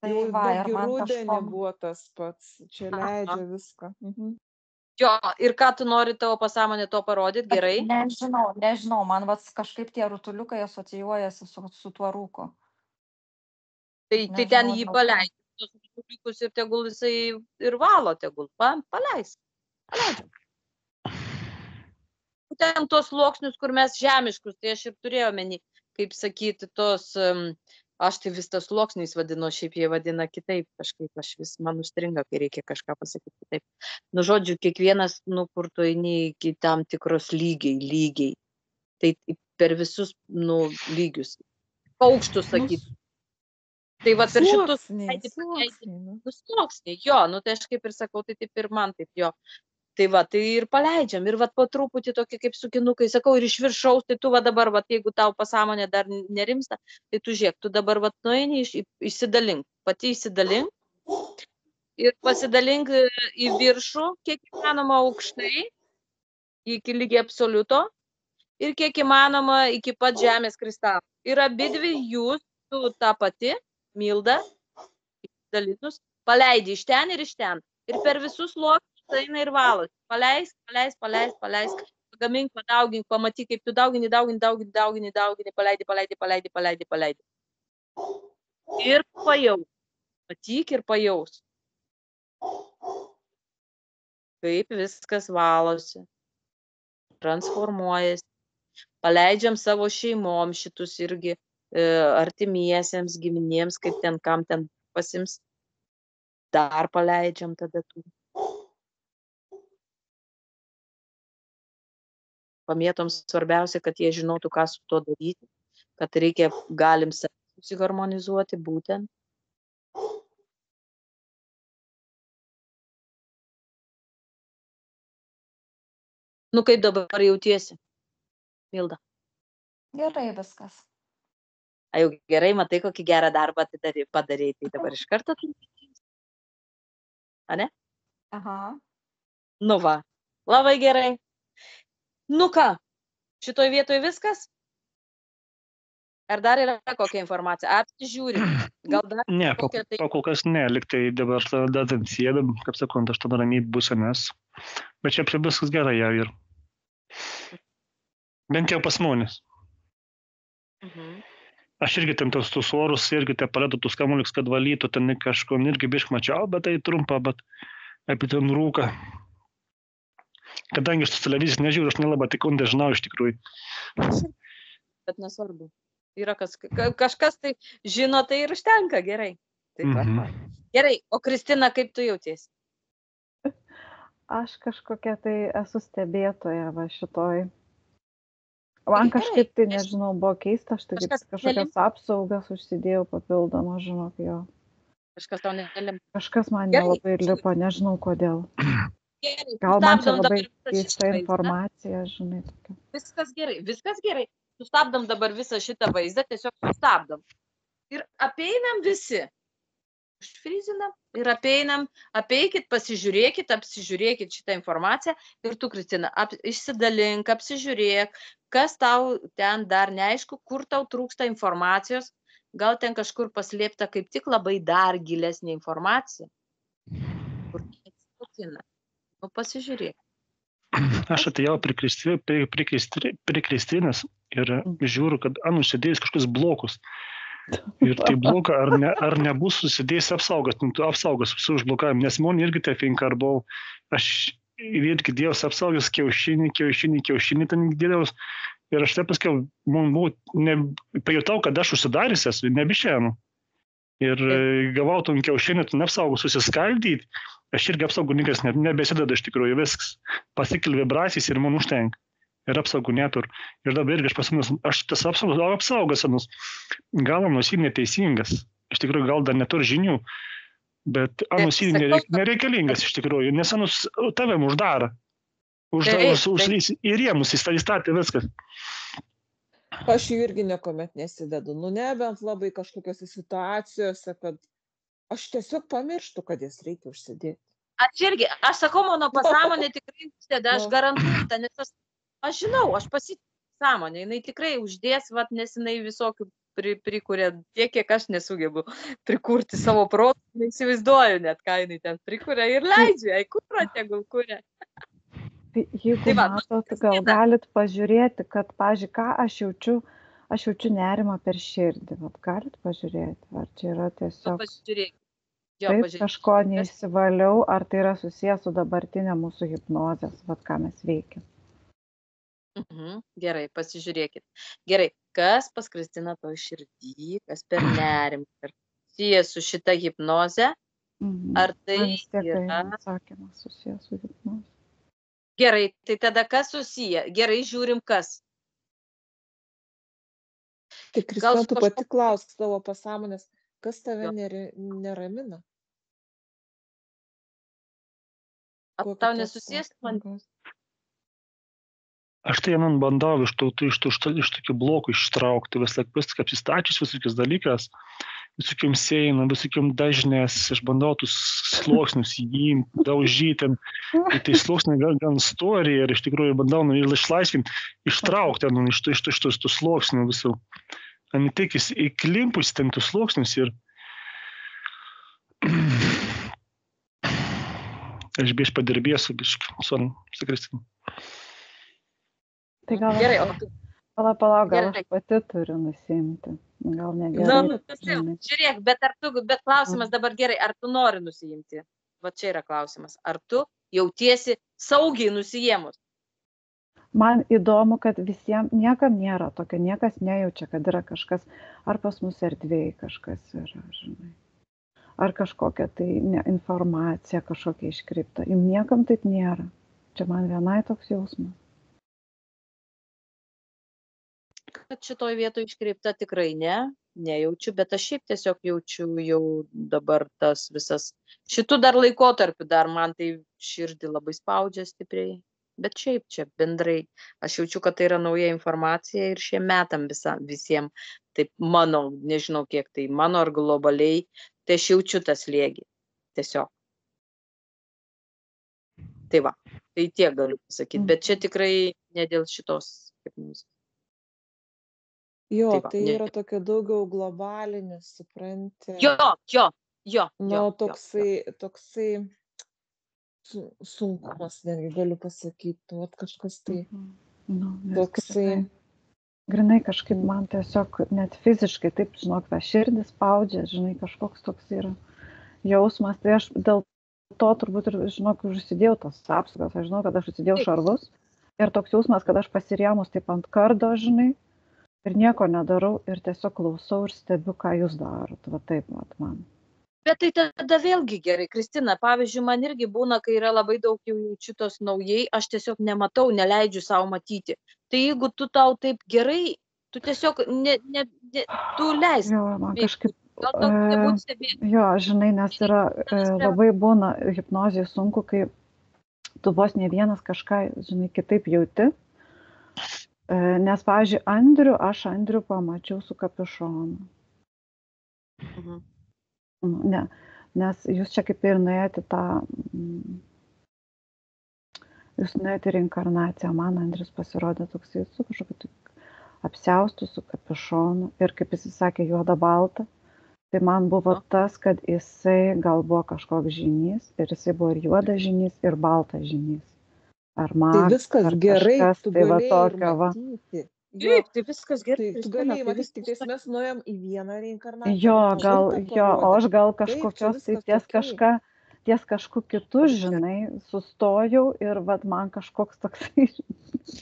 S3: Tai
S5: Jau
S3: va, ir
S5: netgi
S3: man
S5: rudenį
S3: kažkuom-
S5: buvo tas pats. Čia leidžia viską. Mhm.
S1: Jo, ir ką tu nori tavo pasąmonė to parodyti, gerai?
S3: Nežinau, man va, kažkaip tie rutuliukai asocijuojasi su tuo rūku.
S1: Tai
S3: Nežinau,
S1: ten jį
S3: dėl ko.
S1: paleidži, tos rutuliukus ir tegul jisai ir valo, tegul paleis. Paleidžiam. Būtent tos sluoksnius, kur mes žemiškus, tai aš ir turėjau omeny, kaip sakyti, aš tai vis tas sluoksniais vadinu, šiaip jie vadina kitaip, kažkaip aš vis man užstringa, kai reikia kažką pasakyti kitaip. Nu, žodžiu, kiekvienas, kur tu eini iki tam tikros lygiai. Tai per visus, lygius. Aukštus, sakyti. Tai va per šitus sluoksniai, jo, tai aš kaip ir sakau, tai taip ir man taip, jo. Tai va, tai ir paleidžiam, ir va po truputį tokie kaip sukinukai, sakau, ir iš viršaus, tai tu va dabar, va, jeigu tau pasąmonė dar nerimsta, tai tu žiūrėk, tu dabar va nueini, išsidalink, pati išsidalink ir pasidalink į viršų, kiek įmanoma aukštai, iki lygiai absoliuto ir kiek įmanoma iki pat žemės kristalo. Ir abidvi jūs, tu tą pati, Milda, dalinus, paleidi iš ten ir iš ten. Ir per visus sluoksnius eina ir valos. Paleisk. Pagamink, padaugink, pamatyk, kaip tu daugini, paleidi. Ir pajaus. Matyk ir pajaus. kaip viskas valosi, transformuojasi. Paleidžiam savo šeimom šitus irgi artimiesiems, giminėms, kaip ten, kam ten pasims. Dar paleidžiam tada tų. Pamėtom svarbiausia, kad jie žinotų, ką su to daryti, kad reikia, galim susiharmonizuoti būtent. Nu, kaip dabar jautiesi, Milda?
S3: Gerai viskas.
S1: A jau gerai, matai, kokį gerą darbą padarei, tai dabar iš karto. A ne?
S3: Aha.
S1: Nu va, labai gerai. Nu ką, šitoj vietoj viskas? Ar dar yra kokia informacija? Apsižiūrim. Gal dar
S4: Ne,
S1: kokia tai...
S4: kol kas ne, liktai dabar dadant sėdam, kaip sakant, aš tada ramiai būsenes. Bet čia prie viskas gerai jau ir. Bent jau pas žmonės. Aš irgi ten tos orus, irgi te paledu tus kamuolius, kad valytų, ten kažko irgi bišk mačiau, bet tai trumpa, bet apie ten rūką. Kadangi aš tos televizijos nežiūriu, aš nelabai tikrai žinau iš tikrųjų.
S1: Bet nesvarbu. Yra kažkas tai žino, tai ir užtenka, gerai. Tai gerai, o Kristina, kaip tu jautiesi?
S2: Aš kažkokia tai esu stebėtoja va šitoj. Man kažkaip tai, nežinau, buvo keista, aš tai kažkokias apsaugas užsidėjau papildomą, žinok, jo.
S1: Kažkas tau nelimpa.
S2: Kažkas man nelabai lipo, nežinau kodėl. Gal man čia labai keista informacija, žinai. Tokia.
S1: Viskas gerai. Sustabdom dabar visą šitą vaizdą, tiesiog sustabdom. Ir apeinam visi. Užfrizinam ir apeinam, apeikit, pasižiūrėkit, apsižiūrėkit šitą informaciją ir tu, Kristina, išsidalink, apsižiūrėk, kas tau ten dar neaišku, kur tau trūksta informacijos, gal ten kažkur paslėpta kaip tik labai dar gilesnė informacija. Kur neatsitikina. Nu, pasižiūrėk.
S4: Aš atėjau prie Kristinos ir žiūriu, kad nusidėjus kažkokius blokus. Ir tai bloka, ar nebus susidėjęs apsaugas su užblokavimu, nes man irgi tai finka, ar buvau, aš irgi dėjus apsaugas kiaušinį, ten dėdavus, ir aš taip paskiau, man buvo, pajutau, kad aš užsidaręs esu, nebišėnu. Ir gavau tom kiaušinį, tu neapsaugus susiskaldyti, aš irgi apsaugų nikas nebesideda iš tikrųjų, viskas pasikėl vibracijas ir man užtenka. Ir apsaugų netur. Ir dabar irgi aš pasinus, aš tas apsaugas anus, gal anus ir neteisingas. Iš tikrųjų, gal dar neturi žinių, bet anus ir nereikalingas iš tikrųjų, nes anus tavim uždara. Ir rėmus įstatė viskas.
S5: Aš jų irgi niekuomet nesidedu. Nu, nebent labai kažkokiose situacijose, kad aš tiesiog pamirštu, kad jas reikia užsidėti.
S1: Aš sakau, mano pasąmonė tikrai užsideda, aš garantuota, nes aš žinau, aš pasitikiu sąmonę, jinai tikrai uždės, nes jinai visokių prikuria tiek, kiek aš nesugebu prikurti savo protą, neįsivaizduoju net, ką jinai ten prikuria ir leidžia, kurą tegul kuria.
S2: Tai jeigu matot, gal galit pažiūrėti, kad, pavyzdžiui, ką aš jaučiu nerimą per širdį, galit pažiūrėti, ar čia yra tiesiog taip, kažko neįsivaliau, ar tai yra susijęs su dabartinė mūsų hipnozės, ką mes veikiam.
S1: Gerai, pasižiūrėkit. Gerai, kas pas Kristiną toj širdį, kas per nerimą, ar susijęs su šita hipnoze, ar tai yra...
S2: susijęs su hipnoze.
S1: Gerai, tai tada kas susiję? Gerai, žiūrim kas.
S5: Tai Kristina, tu pati klausk savo pasąmonės, kas tave neramina?
S1: Tau nesusijęs man?
S4: Aš tai bandau iš tokių blokų ištraukti, viskas apsistačius, visokius dalykas, visokiom sėjimam, visokiom dažnės, aš bandau tus sluoksnius įjimti, daužyti, tai sluoksniai gan stori ir iš tikrųjų bandau išlaisvinti, ištraukti iš tų sluoksnių visų. Ne tik įklimpus ten tų sluoksnius ir aš biškai padirbėsiu, su Kristina.
S2: Tai gal palauk, gal aš pati turiu nusiimti. Gal negerai.
S1: Žiūrėk, bet klausimas dabar gerai, ar tu nori nusiimti? Va čia yra klausimas. Ar tu jautiesi saugiai nusijėmus.
S2: Man įdomu, kad visiems niekam nėra tokio, niekas nejaučia, kad yra kažkas, ar pas mus erdvėje kažkas yra, žinai. Ar kažkokia tai informacija, kažkokia iškreipta. Jums niekam taip nėra. Čia man vienai toks jausmas.
S1: Kad šitoj vietoje iškreipta tikrai nejaučiu, bet aš šiaip tiesiog jaučiu jau dabar tas visas, šitų dar laikotarpių dar man tai širdį labai spaudžia stipriai. Bet šiaip čia bendrai, aš jaučiu, kad tai yra nauja informacija ir šiem metam visiems, taip mano, nežinau kiek tai, mano ar globaliai, tai aš jaučiu tas slėgį. Tiesiog. Tai va, tai tiek galiu pasakyti, bet čia tikrai ne dėl šitos hipnozės.
S5: Jo,
S1: Tai va,
S5: tai
S1: ne.
S5: yra tokia daugiau globalinis, supranti.
S1: Jo.
S5: Toksai sunkumas, netgi galiu pasakyti, vat kažkas tai toksai.
S2: Grinai kažkaip man tiesiog net fiziškai, taip, žinok, tą širdį spaudžia, žinai, kažkoks toks yra jausmas. Tai aš dėl to turbūt ir, žinok, užsidėjau tas apsaugas, aš žinau, kad aš užsidėjau šarvus ir toks jausmas, kad aš pasirėmus taip ant kardo, žinai, ir nieko nedarau ir tiesiog klausau ir stebiu, ką jūs darot. Va taip, man.
S1: Bet tai tada vėlgi gerai, Kristina, pavyzdžiui, man irgi būna, kai yra labai daug jau jaučiu tos naujai, aš tiesiog nematau, neleidžiu savo matyti. Tai jeigu tu tau taip gerai, tu tiesiog tu leisk.
S2: Jo, man kažkaip, jo, žinai, nes yra labai būna hipnozijai sunku, kai tu vos ne vienas kažką, žinai, kitaip jauti. Nes, pavyzdžiui, aš Andrių pamačiau su kapišonu. Ne, nes jūs čia kaip ir nuėjote jūs nuėjote reinkarnaciją, man Andrius pasirodė toksai su kažkokiu apsiaustu, su kapišonu ir kaip jis sakė juoda balta, tai man buvo tas, kad jisai gal buvo kažkoks žynys ir jisai buvo ir juodas žynys, ir baltas žynys. Ar magas,
S5: tai viskas
S2: ar
S5: gerai,
S2: kažkas,
S5: tu
S2: tai va
S5: galėjai
S2: tokio,
S5: ir matyti.
S1: Taip, tai viskas gerai.
S5: Tai tu galėjai matyti, tik tais mes nuėjom į vieną reinkarnaciją.
S2: Jo, o aš gal kažkokios tai ties kažkokiu kitu, žinai, sustojau ir vat man kažkoks toksai.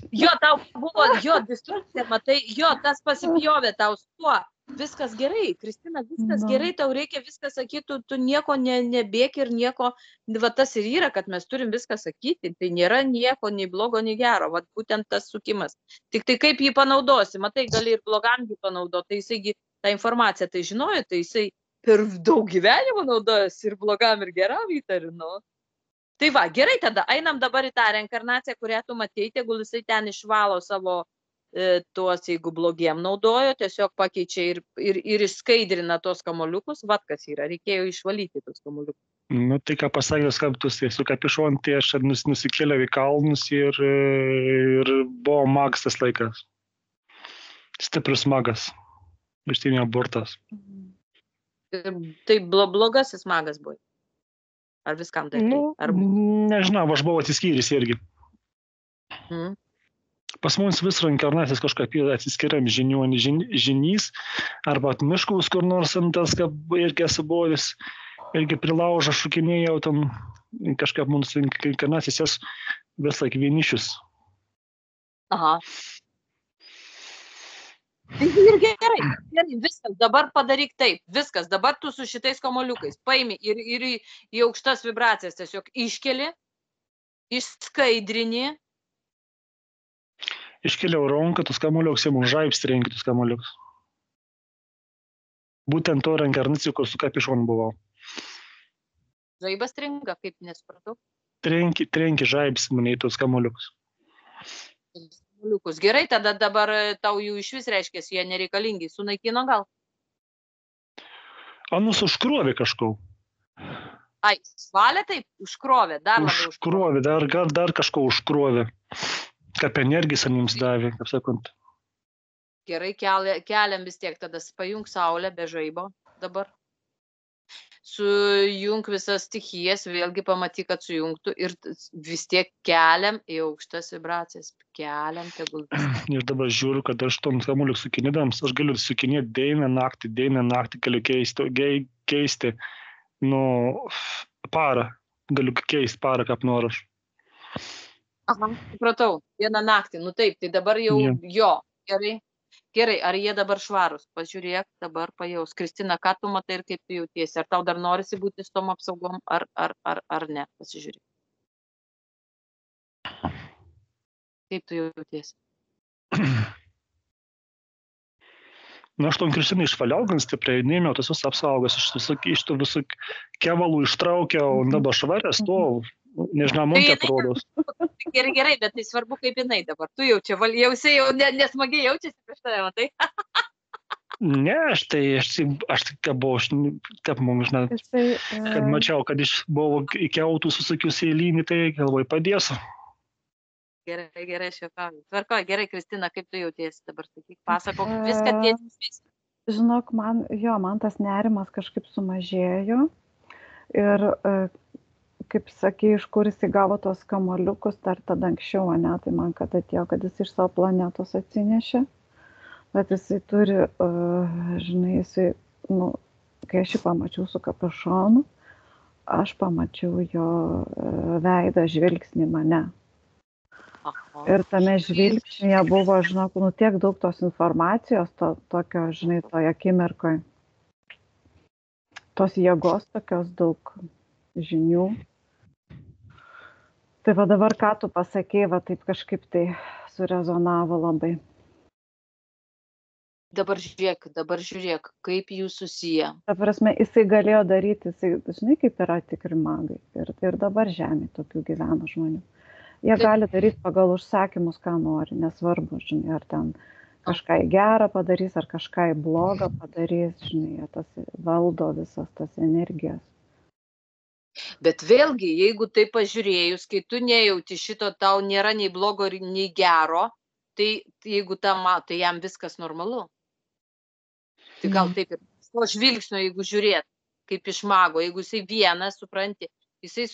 S1: Jo, tau buvo, distorcija, matai, tas pasipjovė tau su tuo. Viskas gerai, Kristina, viskas gerai, tau reikia viską sakyti, tu nieko nebėk ir nieko, va tas ir yra, kad mes turim viską sakyti, tai nėra nieko, nei blogo, nei gero, va būtent tas sukimas. Tik tai kaip jį panaudosi, matai, gali ir blogam jį panaudoti, tai jisai tą informaciją tai žinojo, tai jisai per daug gyvenimo naudojosi ir blogam, ir geram įtariu, Tai va, gerai, tada einam dabar į tą reinkarnaciją, kurią tu matei, tegul jisai ten išvalo savo tuos, jeigu blogiem naudojo, tiesiog pakeičia ir išskaidrina tos kamuoliukus, vat kas yra, reikėjo išvalyti tos kamuoliukus.
S4: Tai ką pasakęs, kad tu su kapišonu, tai aš nusikėliau į kalnus ir buvo magas tas laikas. Stiprus magas. Ištinio burtas.
S1: Tai blogasis magas buvo. Ar viskam tai?
S4: Nežinau, aš buvau atsiskyręs irgi. Pas mums vis reinkarnacijas kažkaip atsiskiriam žinys, arba miškus kur nors tas, kad irgi esu buvęs, irgi prilaužą šukinėjau, tam kažkaip mums reinkarnacijas vis laik vienišius.
S1: Aha. Tai ir gerai, viskas, dabar padaryk taip, viskas, dabar tu su šitais kamuoliukais paimi ir į aukštas vibracijas tiesiog iškeli, išskaidrini.
S4: Iškėliau ranką, tus kamuoliukus, jeigu žaibsti renki tus kamuoliukus. Būtent to reinkarnacijų, kur su kapišonu buvau.
S1: Žaibas trenka, kaip nesupratau?
S4: Trenki žaibsi mane į tus kamuoliukus.
S1: Gerai, tada dabar tau jų iš vis reiškės, jie nereikalingi, sunaikino gal?
S4: Anus užkrovė kažkau.
S1: Ai, svalė taip, užkrovė, dar labiau
S4: užkrovė. Dar kažko užkrovė. Kaip energijos jums davė, kaip sakant.
S1: Gerai, keliam vis tiek, tada pajung saulę be žaibo dabar. Sujung visas stichijas, vėlgi pamatyk, kad sujungtų ir vis tiek keliam į aukštas vibracijas. Keliam, tegul viskas.
S4: Ir dabar žiūriu, kad aš tom kamuoliuk sukinėdams, aš galiu sukinėti dieną, naktį, galiu keisti, parą. galiu keisti parą kaip noriu.
S1: Aha, supratau, vieną naktį, nu taip, tai dabar jau jo, gerai. Gerai, ar jie dabar švarūs? Pažiūrėk, dabar pajaus. Kristina, ką tu matai ir kaip tu jautiesi? Ar tau dar norisi būti su tom apsaugom, ar ne? Pasižiūrėk. Kaip tu jautiesi?
S4: Nu, aš tom Kristinai išvaliau gan stipriai, neėmiau tas visą apsaugos, iš tų visų kevalų ištraukiau, dabar švarės, to, nežinau, man te parodos.
S1: Gerai, bet tai svarbu, kaip jinai dabar. Tu jau nesmagiai jaučiasi prieš tave, matai?
S4: Ne, aš tik buvau, taip mums, žinai, kad mačiau, kad buvo iki autų susakius eilinį, tai galvoj padėsiu.
S1: Gerai, šiokavai. Tvarkoj, gerai, Kristina, kaip tu jautiesi dabar, sakyk, pasakok, viską tiesiai.
S2: Žinok, man tas nerimas kažkaip sumažėjo ir, kaip sakė, iš kur jis įgavo tos kamuoliukus, dar tada anksčiau, ne, tai man kad atėjo, kad jis iš savo planetos atsinešė, bet jisai turi, žinai, kai aš jį pamačiau su kapišonu, aš pamačiau jo veidą, žvilgsnį mane. Ir tame žvilgsnyje buvo, žinok, tiek daug tos informacijos, tokio, žinai, toje akimirkoje. Tos jėgos, tokios daug žinių. Tai va dabar, ką tu pasakei, va taip kažkaip tai surezonavo labai.
S1: Dabar žiūrėk, kaip jūs susiję.
S2: Ta prasme, jisai galėjo daryti, žinai, kaip yra tikri magai. Ir dabar žemė tokių gyvena žmonių. Jie gali daryti pagal užsakymus, ką nori, nesvarbu, žinai, ar ten kažką į gerą padarys, ar kažką į blogą padarys, žinai, tas valdo visas tas energijas.
S1: Bet vėlgi, jeigu tai pažiūrėjus, kai tu nejauti šito, tau nėra nei blogo, nei gero, tai jeigu tai jam viskas normalu. Tai gal taip ir po žvilgsnio, jeigu žiūrėt, kaip iš mago, jeigu jisai vienas, supranti, jisai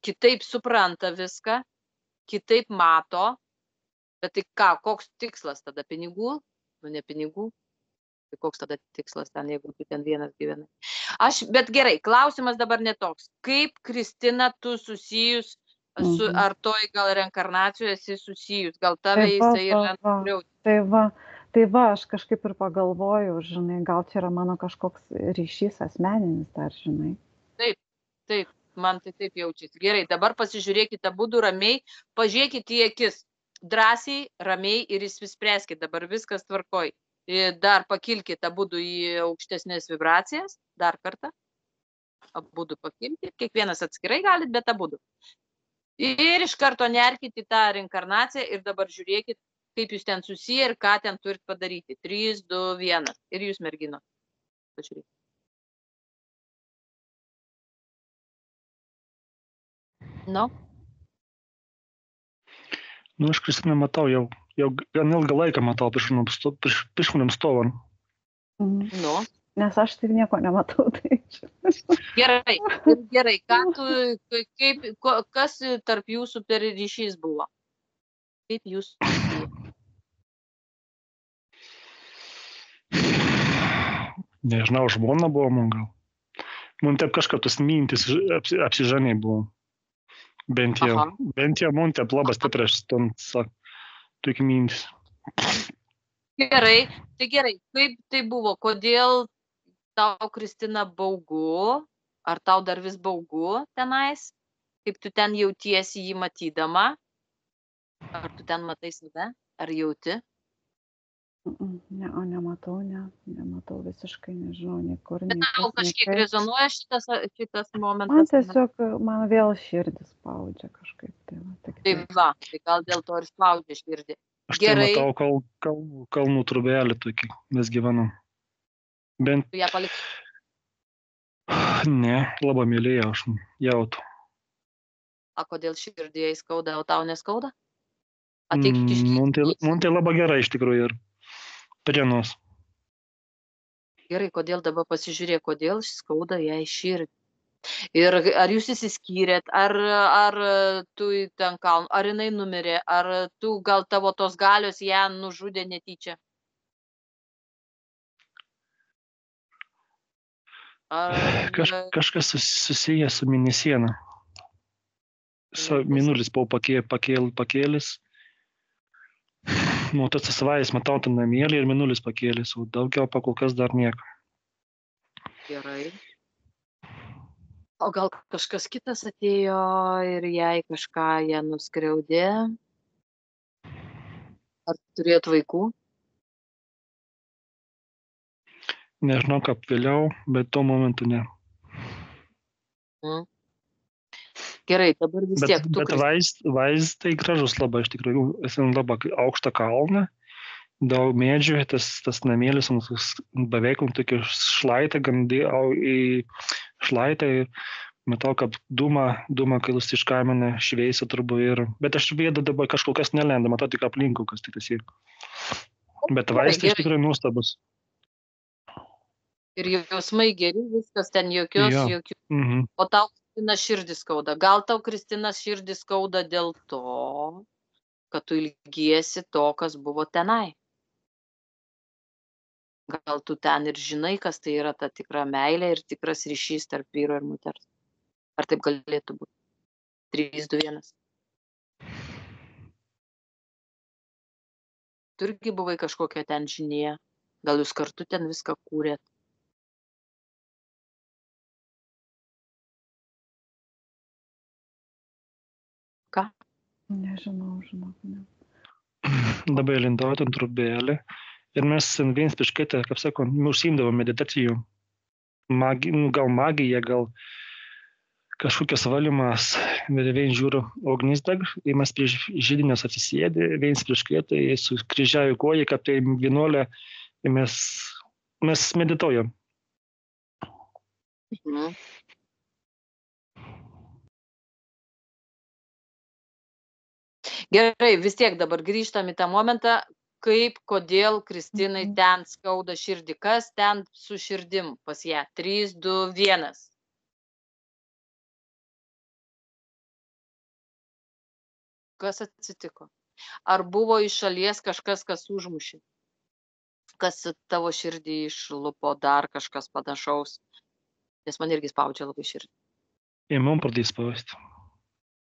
S1: kitaip supranta viską, kitaip mato, bet tai ką, koks tikslas tada, pinigų? Nu, ne pinigų. Tai koks tada tikslas ten, jeigu tu ten vienas gyvenai. Bet gerai, klausimas dabar netoks. Kaip, Kristina, tu susijus su, ar toj gal reinkarnacijoje esi susijus? Gal tave jisai yra nugriauti?
S2: Tai va, aš kažkaip ir pagalvojau, žinai, gal čia yra mano kažkoks ryšys asmeninis dar, žinai.
S1: Taip. Man tai taip jaučiasi. Gerai, dabar pasižiūrėkite abudu ramiai, pažiūrėkite į akis, drąsiai, ramiai ir įsispręskite, dabar viskas tvarkoj. Dar pakilkite abudu į aukštesnės vibracijas, dar kartą, abudu pakilkite, kiekvienas atskirai galit, bet abudu. Ir iš karto nerkite į tą reinkarnaciją ir dabar žiūrėkit, kaip jūs ten susiję ir ką ten turit padaryti. 3, 2, 1. Ir jūs, mergino. Pažiūrėkite. Nu,
S4: aš Kristiną matau, jau gan ilgą laiką matau prieš manim stovant.
S1: Nu.
S2: Nes aš tai nieko nematau. Tai...
S1: Gerai, kas tarp jūsų per ryšys buvo? Kaip jūs susiję?
S4: Nežinau, žmona buvo man gal. Man taip kažkaip tas mintis apsižaniai buvo. Bent jau man taip labas stipriai tokie mintis.
S1: Gerai, kaip tai buvo? Kodėl tau, Kristina, baugu? Ar tau dar vis baugu tenais? Kaip tu ten jautiesi jį matydama? Ar tu ten matai save? Ar jauti?
S2: Nematau visiškai, nežinau, niekur.
S1: Tau kažkiek rezonuoja šitas momentas?
S2: Man tiesiog, man vėl širdis spaudžia kažkaip.
S1: Tai gal dėl to ir spaudžia širdį.
S4: Aš tai matau kalnų trubelį tokį, mes gyvenam. Bent...
S1: Tu ją palikai?
S4: Ne, labai mylėjau, aš jautu.
S1: A kodėl širdį skauda, o tau neskauda?
S4: Man tai labai gerai iš tikrųjų ir prienos.
S1: Gerai, kodėl dabar pasižiūrėk, kodėl skauda jai širdį. Ir ar jūs įsiskyrėt, ar tu ten kaln, ar jinai numirė, ar tu gal tavo tos galios ją nužudė netyčia?
S4: Kažkas susijęs su mėnesiena. Minulis buvo pakėlis. Nu, tas savaitės matau tą namėlį ir minulis pakėlis, o daugiau pakol kas dar nieko.
S1: Gerai. O gal kažkas kitas atėjo ir jai kažką ją nuskriaudė? Ar turėt vaikų?
S4: Nežinau, kaip vėliau, bet tuo momentu ne.
S1: Gerai, dabar vis tiek tu...
S4: Bet vaizdai gražus labai, iš tikrųjų, esi labai aukštą kalną, daug medžių, tas namėlis, beveik tokia šlaitė, gan į šlaitę, matau, kad dūma kilus iš kaimene šveisa turbūt ir... Bet aš vėdą dabar kažkokias nelenda, matau tik aplinkų, kas tai tas yra. Bet vaizdai iš tikrųjų nuostabus.
S1: Ir jausmai geri, viskas ten jokios. O tau Kristina širdį skauda. Gal tau Kristina širdį skauda dėl to, kad tu ilgiesi to, kas buvo tenai. Gal tu ten ir žinai, kas tai yra ta tikra meilė ir tikras ryšys tarp vyro ir moters. Ar taip galėtų būti? 3, 2, 1. Tu irgi buvai kažkokia ten žinėje. Gal jūs kartu ten viską kūrėt? Ką?
S2: Nežinau, žinok, ne.
S4: Dabar lindau ten trupelį ir mes viens prieš kitą, kaip sako, užsiimdavom meditacijų. Gal magija, gal kažkokias valymas, bet vien žiūriu, ugnis deg, ir mes prieš židinės atsisėdė, viens prieš kitą, su kryžiaju koją, kaip tai vienuolė, ir mes medituojam.
S1: Gerai, vis tiek dabar grįžtam į tą momentą, kodėl Kristinai ten skauda širdį. Kas ten su širdim pas ją? 3, 2, 1. Kas atsitiko? Ar buvo iš šalies kažkas, kas užmušė? Kas tavo širdį išlupo, dar kažkas panašaus? Nes man irgi spaudžia labai širdį.
S4: Ir mums pradės spausti.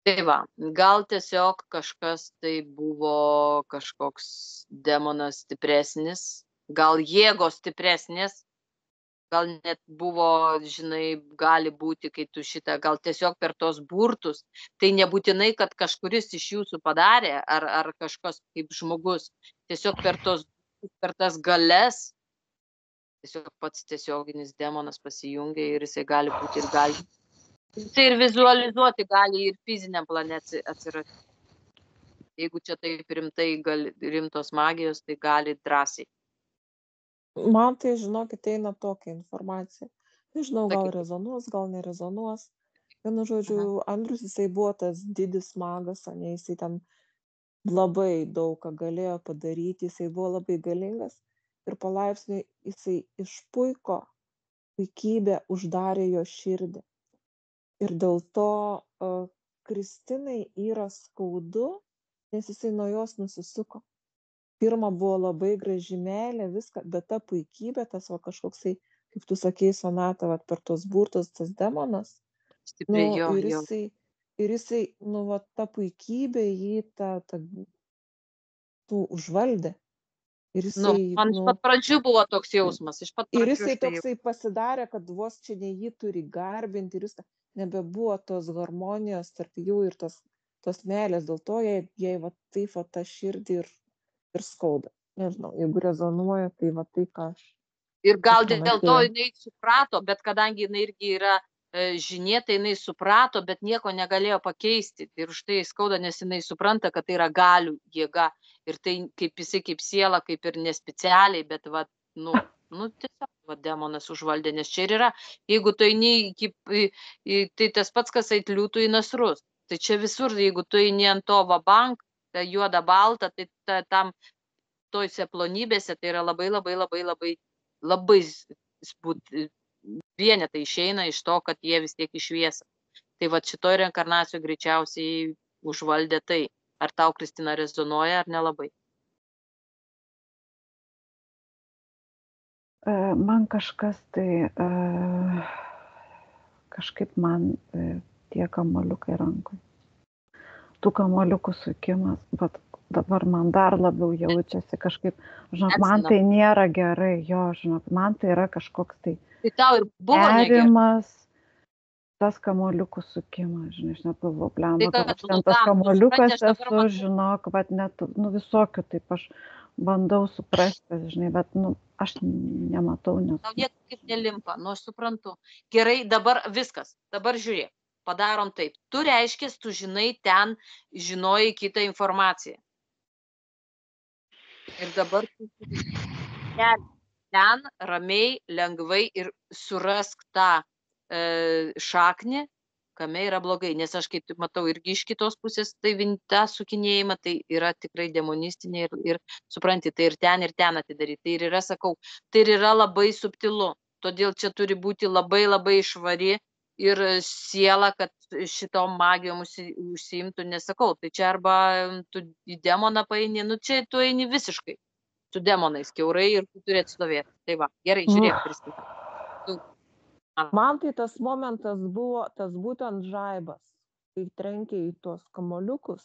S1: Tai va, gal tiesiog kažkas tai buvo kažkoks demonas stipresnis, gal jėgos stipresnis, gal net buvo, žinai, gali būti, kai tu gal tiesiog per tos burtus, tai nebūtinai, kad kažkuris iš jūsų padarė, ar kažkas kaip žmogus, tiesiog per tas galias, tiesiog pats tiesioginis demonas pasijungia ir jisai gali būti ir gali. Jisai ir vizualizuoti gali ir fiziniam plane atsirasti. Jeigu čia taip rimtos magijos, tai gali drąsiai.
S5: Man tai, žinokit, eina tokia informacija. Nežinau, gal rezonuos, gal nerezonuos. Vienu žodžiu, Andrius, jisai buvo tas didis magas, ne, jisai ten labai daug ką galėjo padaryti, jisai buvo labai galingas ir palaipsniui jisai išpuiko, puikybė uždarė jo širdį. Ir dėl to Kristinai yra skaudu, nes jisai nuo jos nusisuko. Pirma buvo labai graži meilė, viską, bet ta puikybė, tas kažkoksai, kaip tu sakei, Sonata, per tos burtus, tas demonas, ir jisai, ta puikybė jį užvaldė. Ir jisai,
S1: man iš pat pradžių buvo toks jausmas.
S5: Ir jisai toksai pasidarė, kad vos čia ne jį turi garbinti, ir jis nebebuvo tos harmonijos tarp jų ir tos meilės, dėl to jai taip tą širdį ir skauda. Nežinau, jeigu rezonuoja, tai tai ką aš.
S1: Ir gal dėl to jinai suprato, bet kadangi jinai irgi yra žinėta, jinai suprato, bet nieko negalėjo pakeisti. Ir už tai skauda, nes jinai supranta, kad tai yra galių jėga. Ir tai kaip jisai, kaip siela, kaip ir nespecialiai, bet tiesiog demonas užvaldė, nes čia ir yra. Jeigu tu eini, tai tas pats, kas eit liūtų į nasrus. Tai čia visur, jeigu tu eini ant to vabank, ta juoda balta, tai tam tose plonybėse tai yra labai, labai, labai, labai, labai vienetai išeina iš to, kad jie vis tiek išviesa. Tai šitoj reinkarnacijoje greičiausiai užvaldė tai. Ar tau, Kristina, rezonuoja, ar nelabai?
S2: Man kažkas tai, kažkaip man tie kamuoliukai rankoj. tų kamuoliukų sukimas, bet dabar man dar labiau jaučiasi kažkaip, žinok, man tai nėra gerai, žinok, man tai yra kažkoks tai nerimas, tas kamuoliukų sukimas, žinai, aš net galvoju, blemba, kad aš ten tas kamuoliukas esu, žinok, bet net, visokių, taip aš bandau suprasti, žinai, bet, aš nematau,
S1: Tau niekaip nelimpa, aš suprantu. Gerai, dabar viskas, dabar žiūrėk, padarom taip. Tu reiškės, tu žinai, ten žinojai kitą informaciją. Ir dabar ten ramiai, lengvai ir surask tą šaknį, kame yra blogai. Nes aš kaip matau irgi iš kitos pusės, tai tą sukinėjimą, tai yra tikrai demonistinė ir supranti, tai ir ten atidaryti. Tai ir yra, sakau, tai ir yra labai subtilu. Todėl čia turi būti labai labai švari ir siela, kad šitom magijom užsiimtų, nesakau. Tai čia arba tu į demoną paeini, čia tu eini visiškai su demonais kiaurai ir tu turi atstovėti. Tai va, gerai, žiūrėk, Kristina.
S5: Man tai tas momentas buvo tas būtent žaibas, kai trenkė į tuos kamuoliukus,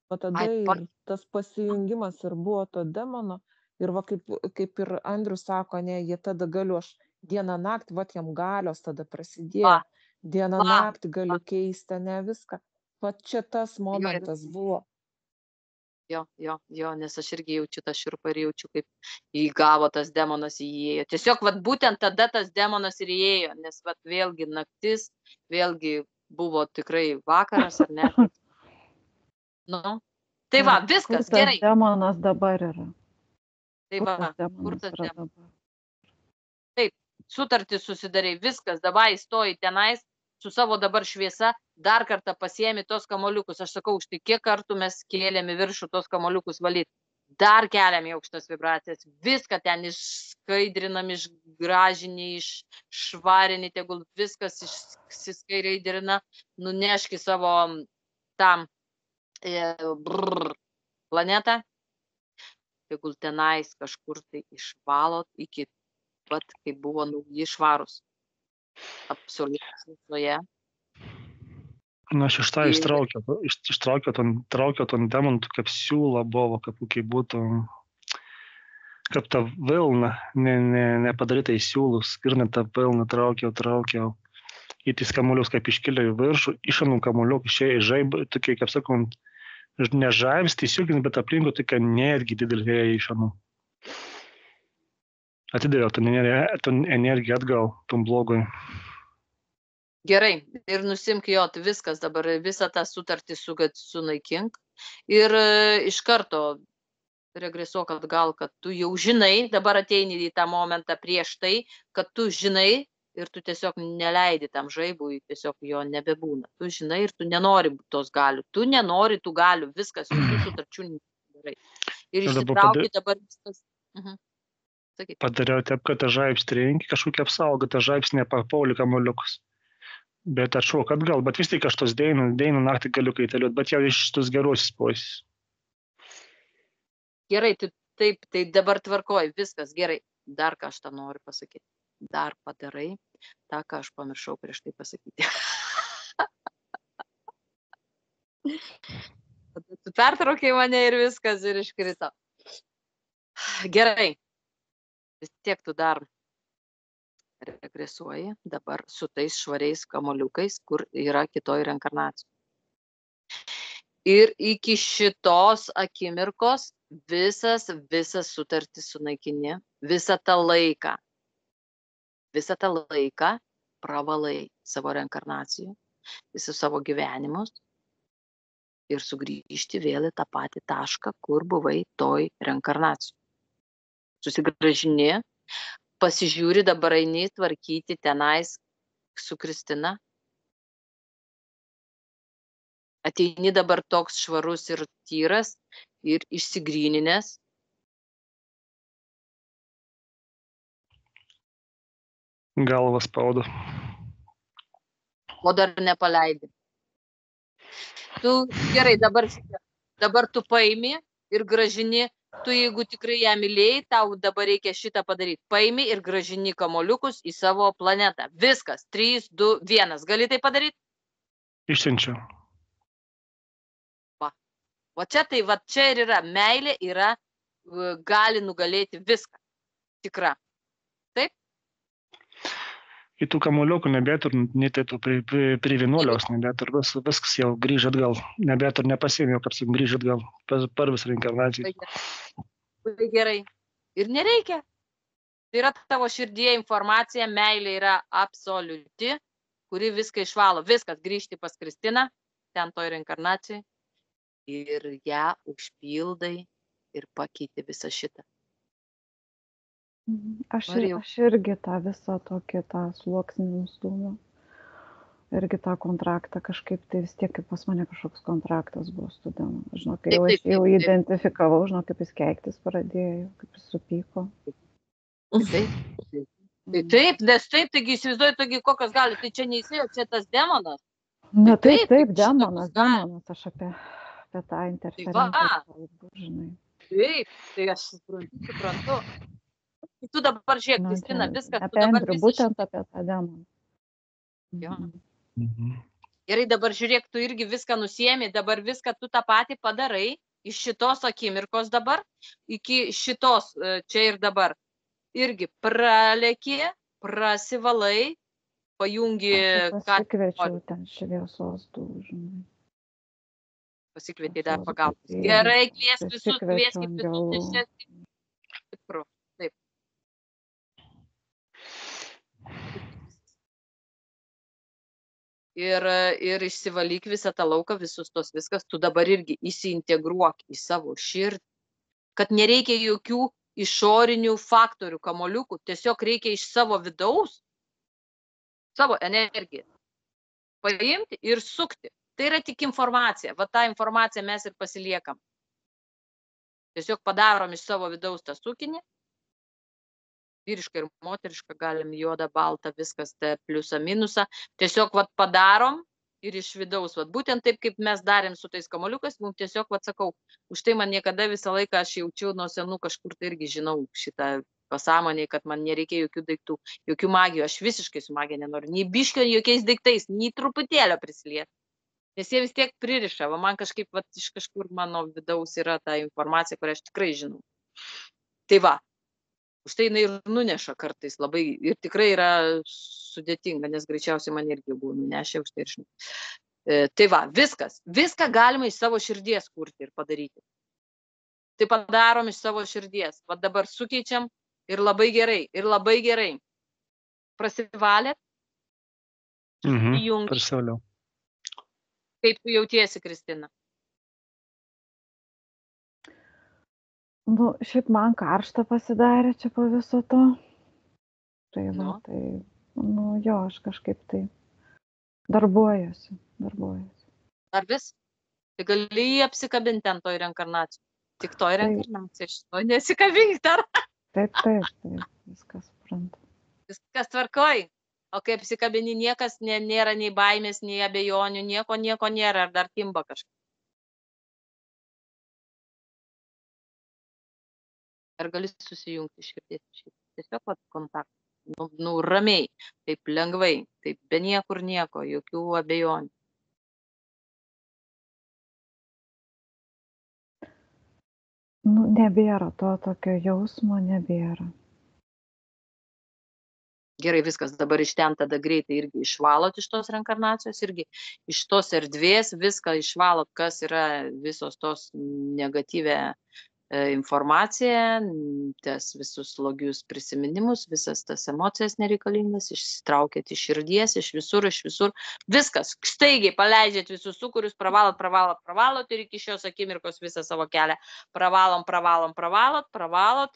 S5: o tada ir tas pasijungimas ir buvo to demono. Ir va, kaip ir Andrius sako, jie tada galiu aš dieną naktį, va, jam galios tada prasidėjo, dieną naktį galiu keisti, viską. Va čia tas momentas buvo.
S1: Jo, nes aš irgi jaučiu tą širpą ir jaučiu, kaip įgavo tas demonas įėjo. Tiesiog, būtent tada tas demonas ir įėjo, nes, vėlgi naktis, vėlgi buvo tikrai vakaras, ar ne? Tai va, viskas, gerai.
S2: Kur tas demonas dabar yra?
S1: Tai va, kur tas demonas? Taip, sutartį susidarai, viskas, dabar įstoji tenais, su savo dabar šviesa, dar kartą pasiemi tos kamuoliukus. Aš sakau, štai kiek kartų mes kėlėme viršų tos kamuoliukus valyti. Dar keliam į aukštas vibracijas. Viską ten išskaidrinam, išgražini, iššvarini, tegul viskas išsiskaidrina. Nuneški savo tam planetą. Tegul tenais kažkur tai išvalot iki pat, kai buvo nauji švarus. Absoliučiai šviesoje.
S4: Aš iš tą ištraukiau ton demonų, kaip siūla buvo, kaip būtų, kaip ta vilna, nepadaryta į siūlus, ir net tą vilną traukiau. Ir tis kamuolius kaip iškėlė į viršų, išanų kamuoliuk išėjo į žaibą, tokie, kaip sakau, ne žaibs, tiesiogis, bet aplinkų tokia netgi didelė išanų. Atidavė tą energiją atgal, tom blogui.
S1: Gerai, ir nusimk viskas dabar, visą tą sutartį sunaikink ir iš karto regresuok atgal, kad tu jau žinai, dabar ateini į tą momentą prieš tai, kad tu žinai ir tu tiesiog neleidi tam žaibui, tiesiog jo nebebūna. Tu žinai ir tu nenori tos galių, tu nenori tų galių, viskas, jokių sutarčių negerai. Ir išsitrauki dabar viskas.
S4: Padariau taip, kad tas žaibs trenki, kažkokia apsauga, tas žaibs nepapauli kamuoliukus. Bet atšok atgal, bet vis tik aš tos deinų naktį galiu kaitaliuoti, bet jau iš tos geruosius posis.
S1: Gerai, taip, tai dabar tvarkoji, viskas gerai. Dar ką aš tą noriu pasakyti. Dar padarai tą, ką aš pamiršau prieš tai pasakyti. Tu pertraukei mane ir viskas ir iškrito. Gerai. Vis tiek tu dar regresuoji dabar su tais švariais kamuoliukais, kur yra kitoj reinkarnacijoj. Ir iki šitos akimirkos visas sutartis sunaikini, visą tą laiką pravalai savo reinkarnacijų, visus savo gyvenimus ir sugrįžti vėl į tą patį tašką, kur buvai toj reinkarnacijoj. Susigražini, pasižiūri, dabar eini tvarkyti tenais su Kristina. Ateini dabar toks švarus ir tyras ir išsigryninęs.
S4: Galvas spaudo.
S1: O dar nepaleidi. Tu gerai, dabar tu paimi ir gražini. Tu, jeigu tikrai ją mylėjai, tau dabar reikia šitą padaryti. Paimi ir gražini kamuoliukus į savo planetą. Viskas. 3, 2, 1. Gali tai padaryti?
S4: Išsiunčiu.
S1: Va, O čia tai, va čia ir yra, meilė yra, gali nugalėti viską. Tikra. Taip?
S4: Į tų kamuoliukų nebėtur, net tų prie vienuoliaus nebėtur, viskas jau grįžt atgal. Nebėtur nepasiėmė, jau kaip sakom, grįžt atgal. Per visą reinkarnaciją.
S1: Labai gerai. Ir nereikia. Tai yra tavo širdie informacija, meilė yra absoliuti, kuri viską išvalo. Viskas grįžti pas Kristiną, ten toj reinkarnacijai. Ir ją užpildai ir pakeiti visą šitą.
S2: Aš irgi tą visą tokį tą sluoksnį nustūmiau. Irgi tą kontraktą kažkaip, tai vis tiek kaip pas mane kažkoks kontraktas buvo studentų. Žinau, kai aš jau identifikavau, žinau, kaip jis keiktis pradėjo, kaip jis supyko.
S1: Taip, nes taip, taigi įsivaizduoju, taigi kokios gali, tai čia neįsėjo, čia tas demonas.
S2: Na taip, demonas, aš apie tą interferenciją kalbu, žinai.
S1: Taip, tai aš suprantu. Tu dabar žiūrėk, Kristina, viskas.
S2: Apie Andrių, būtent apie tą demoną.
S1: Jo. Gerai, dabar žiūrėk, tu irgi viską nusiemi, dabar viską tu tą patį padarai, iš šitos akimirkos dabar, iki šitos čia ir dabar. Irgi praleki, prasivalai, pajungi...
S2: Aš pasikviečiau ten šviesos žinai.
S1: Pasikvietė dar pagalbos. Gerai, kviesk visus. Taip. Ir išsivalyk visą tą lauką, visus tos viskas, tu dabar irgi įsiintegruok į savo širdį, kad nereikia jokių išorinių faktorių, kamoliukų, tiesiog reikia iš savo vidaus, savo energiją paimti ir sukti. Tai yra tik informacija, va tą informaciją mes ir pasiliekam. Tiesiog padarom iš savo vidaus tą sukinį, vyrišką ir moterišką, galim juodą, baltą, viskas, pliusą, minusą. Tiesiog vat padarom ir iš vidaus. Vat būtent taip, kaip mes darėm su tais kamoliukais, mums tiesiog, vat sakau, už tai man niekada visą laiką aš jaučiu nuo senų kažkur tai irgi žinau šitą pasąmonėj, kad man nereikia jokių daiktų, jokių magijų. Aš visiškai su magija nenoriu. Nei biškio, jokiais daiktais, nei truputėlio prisilieti. Nes jie vis tiek pririša. Va, man kažkaip, vat, iš kažkur mano vidaus yra ta informacija, kurią aš tikrai žinau. Tai va. Už tai jinai ir nuneša kartais labai ir tikrai yra sudėtinga, nes greičiausiai man irgi buvo nunešę už tai ir žinau. Tai va, viską galima iš savo širdies kurti ir padaryti. Tai padarom iš savo širdies. Va dabar sukeičiam ir labai gerai. Prasivalėt?
S4: Prasivaliau.
S1: Kaip tu jautiesi, Kristina?
S2: Nu, šiaip man karšta pasidarė čia po viso to. Tai va, tai, jo, aš kažkaip tai darbuojuosi.
S1: Ar vis? Tai gali jį apsikabinti ant toj reinkarnacijų. Tik toj reinkarnacijų, šitoj nesikabink dar.
S2: Taip, viskas suprantu.
S1: Viskas tvarkoj. O kai apsikabini, niekas nėra nei baimės, nei abejonių, nieko nėra, ar dar kimba kažkas. Ar gali susijungti širdies? Tiesiog vat kontaktą. Ramiai, taip lengvai, taip be niekur nieko, jokių abejonių.
S2: Nebėra to tokio jausmo, nebėra.
S1: Gerai, viskas dabar iš ten tada greitai irgi išvalot iš tos reinkarnacijos, irgi iš tos erdvės viską išvalot, kas yra visos tos negatyvę informaciją, tas visus slogius prisiminimus, visas tas emocijas nereikalingas, išsitraukėt iš širdies, iš visur, viskas, staigiai paleidžiat visus sukurius, pravalot ir iki šios akimirkos visą savo kelią pravalot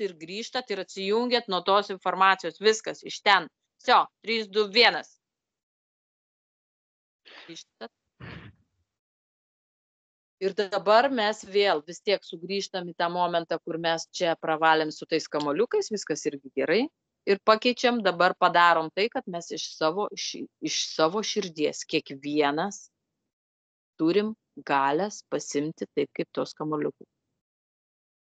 S1: ir grįžtat ir atsijungiat nuo tos informacijos, viskas iš ten. Всё, 3, 2, 1. Grįžtat. Ir dabar mes vėl vis tiek sugrįžtam į tą momentą, kur mes čia pravalėm su tais kamoliukais, viskas irgi gerai. Ir pakeičiam, dabar padarom tai, kad mes iš savo širdies kiekvienas turim galias pasimti taip, kaip tos kamoliukai.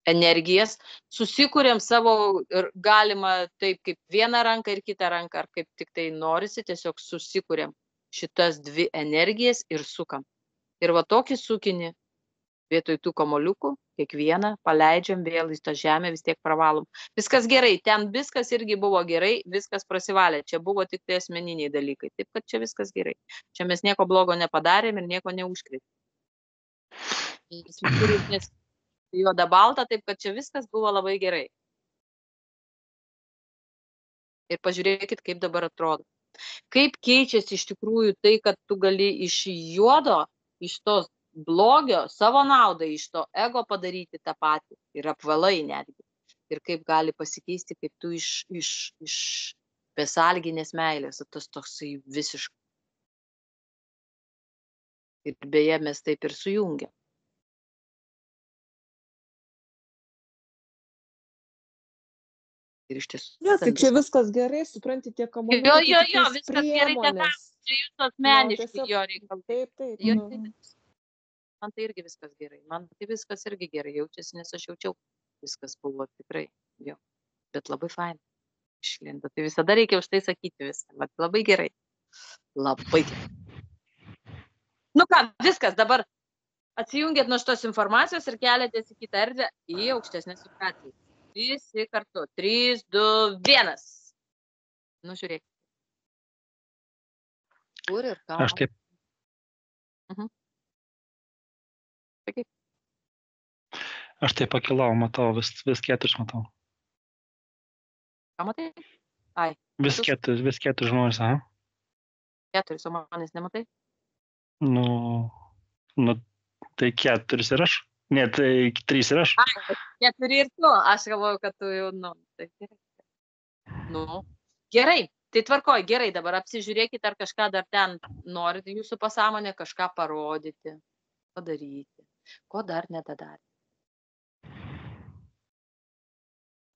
S1: Energijas, susikuriam savo ir galima taip kaip vieną ranką ir kitą ranką, ar kaip tik tai norisi, tiesiog susikuriam šitas dvi energijas ir sukam. Ir va tokį sukinį Vietoj tų kamoliukų, kiekvieną paleidžiam vėl į tą žemę, vis tiek pravalom. Viskas gerai, ten viskas irgi buvo gerai, viskas prasivalė. Čia buvo tik tai asmeniniai dalykai. Taip, kad čia viskas gerai. Čia mes nieko blogo nepadarėm ir nieko neužkrėtėm. Nes juoda balta, taip, kad čia viskas buvo labai gerai. Ir pažiūrėkit, kaip dabar atrodo. Kaip keičiasi iš tikrųjų tai, kad tu gali iš juodo, iš tos blogio, savo naudai, iš to ego padaryti tą patį. Ir apvalai netgi. Ir kaip gali pasikeisti, kaip tu iš besalginės meilės, tas toksai visiškai. Ir beje, mes taip ir sujungiam. Ir iš tiesų.
S5: Ne, tai čia viskas gerai, supranti, tie kamuoliukai.
S1: Jo, viskas gerai, čia jūs asmeniškai jo reikalai.
S5: Taip.
S1: Jo, man tai irgi viskas gerai. Man tai viskas irgi gerai jaučiasi, nes aš jaučiau, viskas buvo tikrai, jo. Bet labai fain. Išlindo. Tai visada reikia už tai sakyti viską. Bet labai gerai. Labai gerai. Nu ką, viskas, dabar atsijungėt nuo šitos informacijos ir keliatės į kitą erdvę, į aukštesnę vibraciją. Visi kartu. 3, 2, 1. Nu, žiūrėk. Kur ir ką?
S4: Aš taip.
S1: Sakyk.
S4: Aš taip pakilau, matau, vis 4 matau.
S1: Ką matai? Ai.
S4: Vis 4 žmonės, aha.
S1: 4, o manęs nematai?
S4: Nu, tai 4 ir aš. Ne, tai 3 ir aš.
S1: Ai, 4 ir tu. Aš galvoju, kad tu jau, tai gerai. Gerai, tai tvarkoj, gerai, dabar apsižiūrėkit, ar kažką dar ten norit jūsų pasąmonė, kažką parodyti, padaryti. Ko dar nedadarė?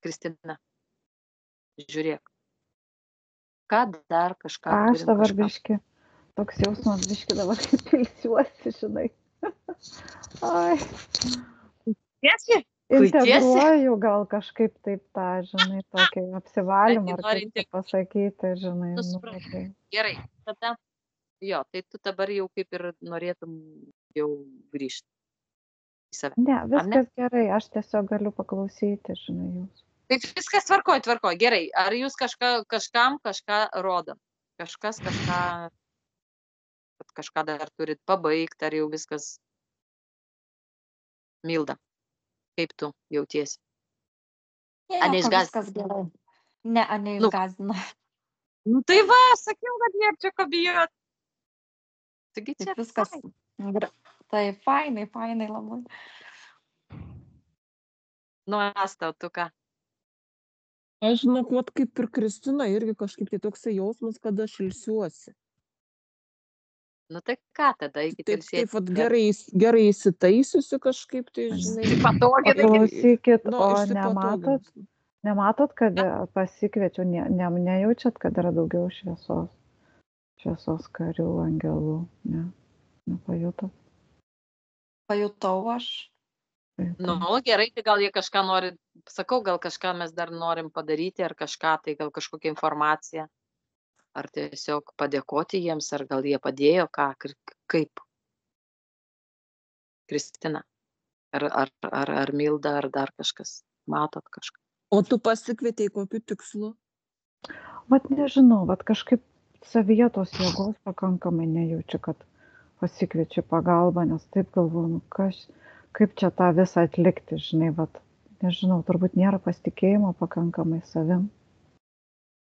S1: Kristina, žiūrėk. Ką dar kažką
S2: Aš dabar biški, toks jausmas biški dabar kaip ilsiuosi, žinai. Ai.
S1: Tiesi?
S2: Integruoju gal kažkaip taip tą, žinai, tokį apsivalymą, ar kaip tai pasakyti, žinai.
S1: Tai. Gerai, tada, jo, tai tu dabar jau kaip ir norėtum jau grįžti į save.
S2: Ne, viskas gerai, aš tiesiog galiu paklausyti, žinai, jūs.
S1: Tai viskas tvarkoj, gerai. Ar jūs kažkam kažką rodo? Kažkas kažką dar turit pabaigti, ar jau viskas? Milda, kaip tu jautiesi?
S3: Viskas gerai. Ne, neišgąsdino.
S1: Nu tai va, sakiau, kad nėra čia ko bijot. Taigi čia
S3: viskas. Tai fainai labai.
S1: Nu, Asta, tu ką?
S5: Aš žinok, kaip ir Kristina, irgi kažkaip tai toksai jausmas, kad aš ilsiuosi.
S1: Nu tai ką tada, iki ilsėti?
S5: Taip, gerai įsitaisiusi kažkaip tai, žinai.
S1: Patogiai.
S2: Klausykit, o nematot, kad pasikviečiau, nejaučiat, kad yra daugiau šviesos karių, angelų, ne? Nepajutot?
S3: Pajutau aš.
S1: Nu, gerai, tai gal jie kažką nori, sakau, gal kažką mes dar norim padaryti, ar kažką, tai gal kažkokią informaciją, ar tiesiog padėkoti jiems, ar gal jie padėjo, kaip? Kristina, ar Milda, ar dar kažkas, matot kažką?
S5: O tu pasikvietei kokiu tikslu?
S2: Vat nežinau, kažkaip savyje tos jėgos pakankamai nejaučiu, kad pasikviečiu pagalbą, nes taip galvoju, kaip čia tą visą atlikti, žinai, nežinau, turbūt nėra pasitikėjimo pakankamai savim.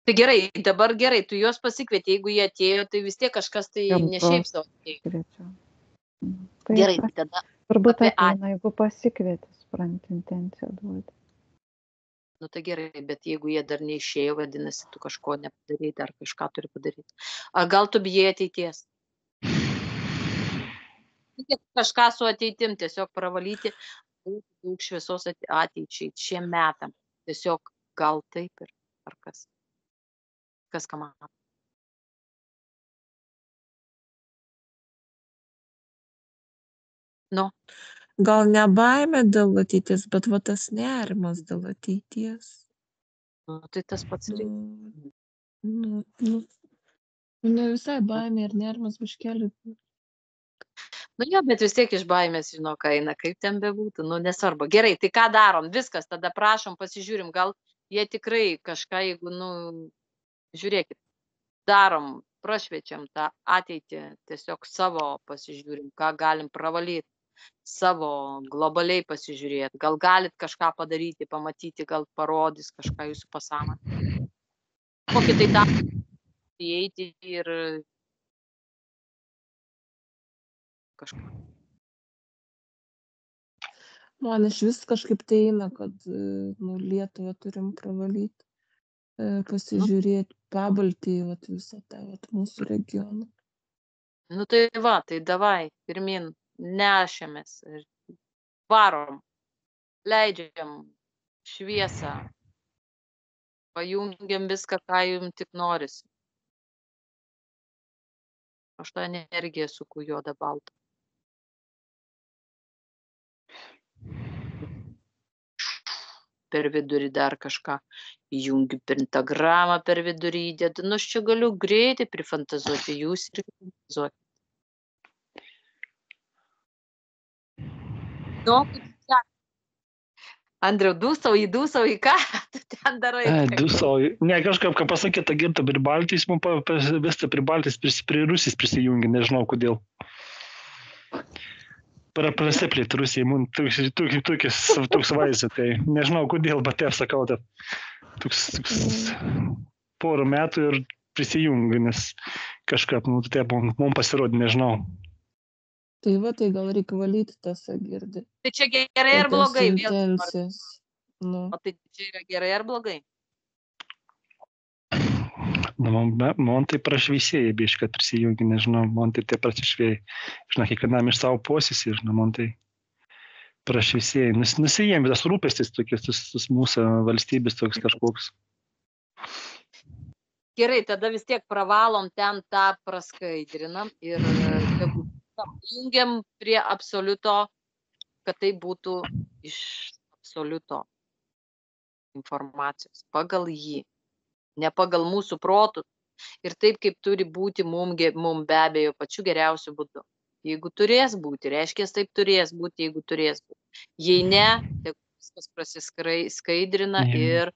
S1: Tai gerai, dabar gerai, tu juos pasikvietė, jeigu jie atėjo, tai vis tiek kažkas tai ne šiaip savo atėjo. Gerai, tada.
S2: Turbūt ateina, jeigu pasikvietė, supranti, intenciją duoti.
S1: Nu tai gerai, bet jeigu jie dar neišėjo, vadinasi, tu kažko nepadaryti, ar kažką turi padaryti. Ar gal tu bijai ateities? Kažką su ateitim, tiesiog pravalyti daug šviesos ateičiai, šiem metam. Tiesiog gal taip ir ar kas. Kas ką mato. Nu.
S5: Gal ne baimė dėl ateities, bet tas nerimas dėl ateities.
S1: Nu, tai tas pats reikia.
S5: Ne visai baimė ir nerimas biškeli.
S1: Nu jo, bet vis tiek iš baimės, žinok, eina, kaip ten bebūtų, nu nesvarbu. Gerai, tai ką darom? Viskas, tada prašom, pasižiūrim, gal jie tikrai kažką, jeigu, nu, žiūrėkit, darom, prašviečiam tą ateitį, tiesiog savo pasižiūrim, ką galim pravalyti, savo globaliai pasižiūrėti, gal galit kažką padaryti, pamatyti, gal parodys kažką jūsų pasąmonė. Kokį tai tą įeiti ir kažką.
S5: Man iš vis kažkaip tai eina, kad nu, Lietuvą turim pravalyti, pasižiūrėti Pabaltį, vat, visą tą vat, mūsų regioną.
S1: Nu tai va, tai davai, pirmin, nešėmės ir varom, leidžiam šviesą, pajungiam viską, ką jums tik norisi. Aš tą energiją suku juodą baltą. Per vidurį dar kažką įjungiu, pentagramą per vidurį įdedu. Nu, aš čia galiu greitai prifantazuoti, jūs ir fantazuoti. Nu, Andriau, dūsau, ką tu ten darai?
S4: Dūsau, ne, kažkaip, ką pasakėte, girta Pribaltys, vis Pribaltys prie Rusijos prisijungi, nežinau kodėl. Prasiplėti Rusijai, man toks vaizdas, tai nežinau kodėl, bet taip sakau, tai toks porą metų ir prisijungi, nes kažkaip, nu, taip man pasirodė, nežinau.
S5: Tai va, tai gal reikia valyti tas girdi.
S1: Tai čia gerai ar blogai?
S5: Nu.
S1: O tai čia yra gerai ar blogai?
S4: Man tai prašveisėjai, biškai, kad prisijungi, nežinau, man tai tie prasišvėjai. Žinau, kiekvienam iš savo posės, žinau, man tai prašveisėjai. Nusijėmė tas rūpestis, tas mūsų valstybės toks kažkoks.
S1: Gerai, tada vis tiek pravalom ten tą praskaidrinam ir jungiam prie absoliuto, kad tai būtų iš absoliuto informacijos, pagal jį, ne pagal mūsų protų ir taip, kaip turi būti mum be abejo pačiu geriausiu būdu. Jeigu turės būti, reiškia, taip turės būti, jeigu turės būti. Jei ne, tai viskas prasiskaidrina ir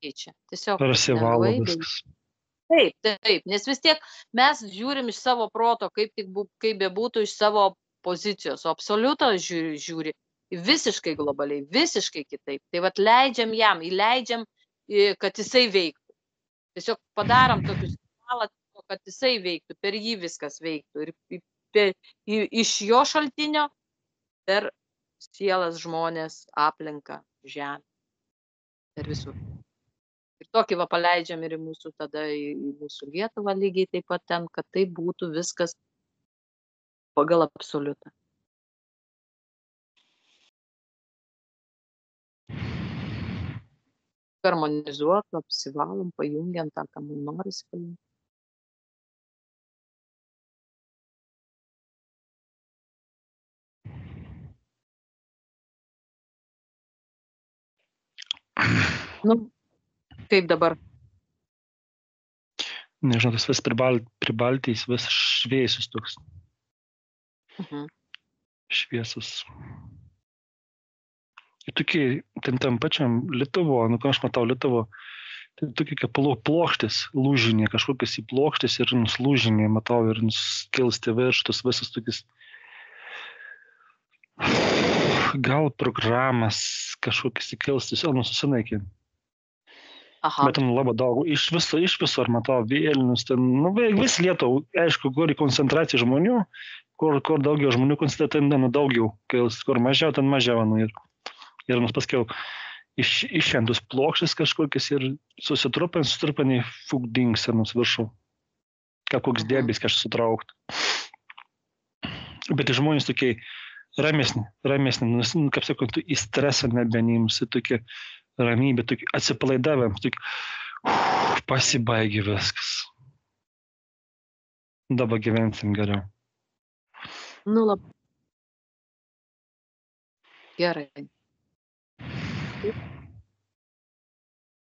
S1: keičia. Tiesiog
S4: prasivalo viskas.
S1: Taip, nes vis tiek mes žiūrim iš savo proto, kaip bebūtų iš savo pozicijos, o absoliuto žiūri visiškai globaliai, visiškai kitaip. Tai vat leidžiam jam, įleidžiam, kad jisai veiktų. Tiesiog padarom tokius signalą, kad jisai veiktų, per jį viskas veiktų. Ir iš jo šaltinio per sielas, žmonės, aplinką, žemę, per visur. Ir tokį va paleidžiam ir į mūsų Lietuvą lygiai taip pat ten, kad tai būtų viskas pagal absoliutą. Harmonizuotų, apsivalom, pajungiam tą, ką mums norisi pajungti. Nu, kaip dabar?
S4: Nežinau, tas vis Pribaltys, vis šviesus toks. Šviesus. Ir tokie, ten pačiam Lietuvo, nu ką aš matau Lietuvo, tai tokie kaip plokštės, lūžinė, kažkokios į plokštės ir nuslūžinė, matau, ir nuskilsti virš, tos visas tokis, gal programas kažkokios įkilstis, nususinaikin. Bet ten labai daug, iš visur matau, Vilnius, ten, nu, vis Lietuvą, aišku, kur į koncentraciją žmonių, kur daugiau žmonių koncentraciją, ten daugiau, kur mažiau, ten mažiau, nu, ir mums paskiau išendus plokštis kažkokias ir susitrupinį fugdings ir mums viršų. Kaip koks debis kažkas sutraukt. Bet žmonės tokie ramesni, kaip sakant, į stresą nebenims, tokie ramybė, tokie atsipalaidavim, tokie pasibaigė viskas. Dabar gyvensim geriau.
S1: Nu, labai. Gerai.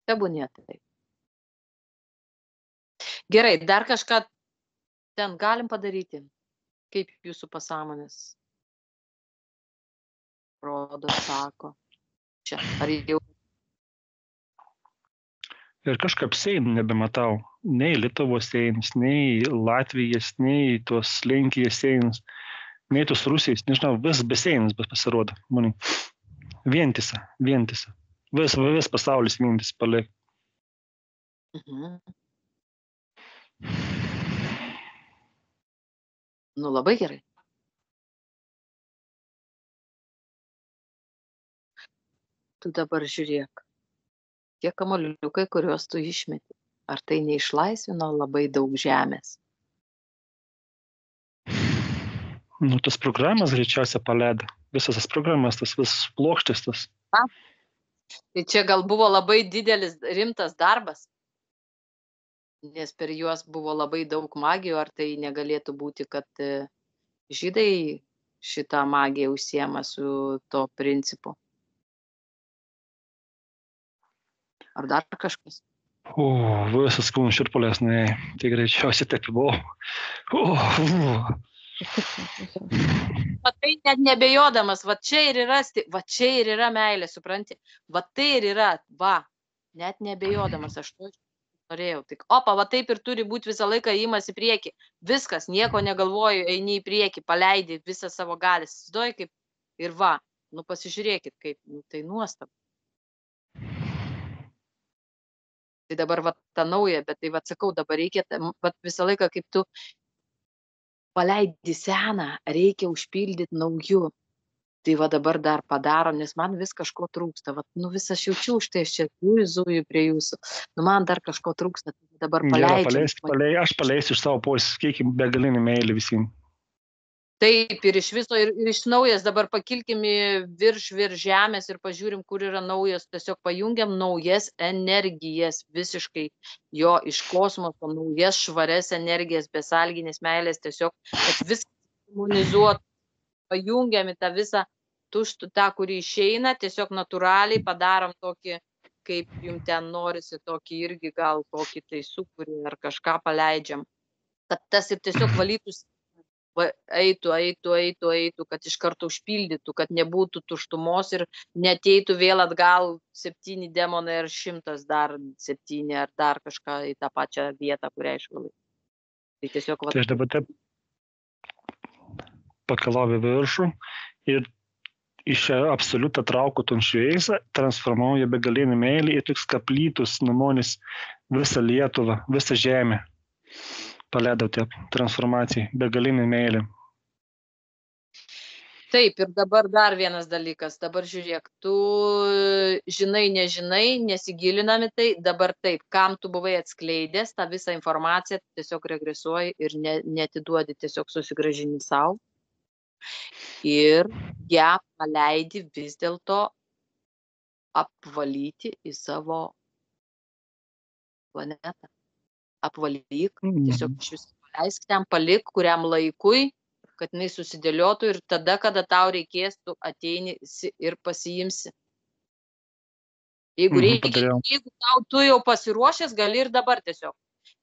S1: Tebūnie taip. Gerai, dar kažką ten galim padaryti. Kaip jūsų pasąmonės rodo, sako. Čia, ar jau
S4: Ir kažkaip seinų nebematau. Nei Lietuvos seinus, nei Latvijas, nei tuos Lenkijos seinus, nei tos Rusijos, nežinau, vis be seinus pasirodo. Man vientisa. Vis pasaulis vientis paliek.
S1: Nu, labai gerai. Tu dabar žiūrėk. Tie kamuoliukai, kuriuos tu išmeti, ar tai neišlaisvino labai daug žemės?
S4: Nu, tas programas greičiausia paleido. Visas tas programas, tas vis plokštės tas.
S1: Tai čia gal buvo labai didelis, rimtas darbas, nes per juos buvo labai daug magijų, ar tai negalėtų būti, kad žydai šitą magiją užsiema su to principu? Ar dar kažkas?
S4: Visas kūnas šiurpulės, ne, tai greičiausiai taip buvo.
S1: Va tai net nebejodamas, va čia ir yra meilė, supranti? Va tai ir yra, net nebejodamas, aš to norėjau. Tik, va taip ir turi būti visą laiką įmas į priekį. Viskas, nieko negalvoju, eini į priekį, paleidi visą savo galės. Įsivaizduoji kaip ir nu pasižiūrėkit, kaip, tai nuostabu. Tai dabar ta nauja, bet tai sakau, dabar reikia, visą laiką kaip tu paleidi seną, reikia užpildyti nauju. Tai dabar dar padarom, nes man vis kažko trūksta. Vis aš jaučiu už tai, aš čia zuju prie jūsų. Man dar kažko trūksta, tai dabar paleidžiam.
S4: Aš paleisiu iš savo pusės, kiek begalinį meilį visiems.
S1: Taip, ir iš viso, ir iš naujas, dabar pakilkim virš žemės ir pažiūrim, kur yra naujas, tiesiog pajungiam naujas energijas visiškai jo iš kosmoso, naujas švarias energijas, besalginės meilės, tiesiog, kad viską harmonizuot, pajungiam į tą visą tuštą, tą, kurį išeina, tiesiog natūraliai padarom tokį, kaip jums ten norisi, tokį irgi gal kokį tai sukūrį ar kažką paleidžiam, kad tas ir tiesiog valytųsi. Eitų, kad iš karto užpildytų, kad nebūtų tuštumos ir neteitų vėl atgal 7 demonai ar 100 dar 7 ar dar kažką į tą pačią vietą, kurią išvalai. Tai tiesiog...
S4: Tai aš dabar taip pakilau į viršų ir iš absoliutą trauku ton šviesą, transformauju begalinį meilį į toks kaplytus numonis visą Lietuvą, visą žemę. Paleidau taip transformacijai, begalinį meilį.
S1: Taip, ir dabar dar vienas dalykas. Dabar žiūrėk, tu žinai, nežinai, nesigilinami tai, dabar taip, kam tu buvai atskleidęs, tą visą informaciją tiesiog regresuoji ir neatiduodi, tiesiog susigrąžini savo. Ir ją paleidi vis dėlto apvalyti į savo planetą. Apvalyk, tiesiog iš viso paleisk ten, palik kuriam laikui, kad jinai susidėliotų ir tada, kada tau reikės, tu ateini ir pasiimsi. Jeigu tu jau pasiruošęs, gali ir dabar tiesiog.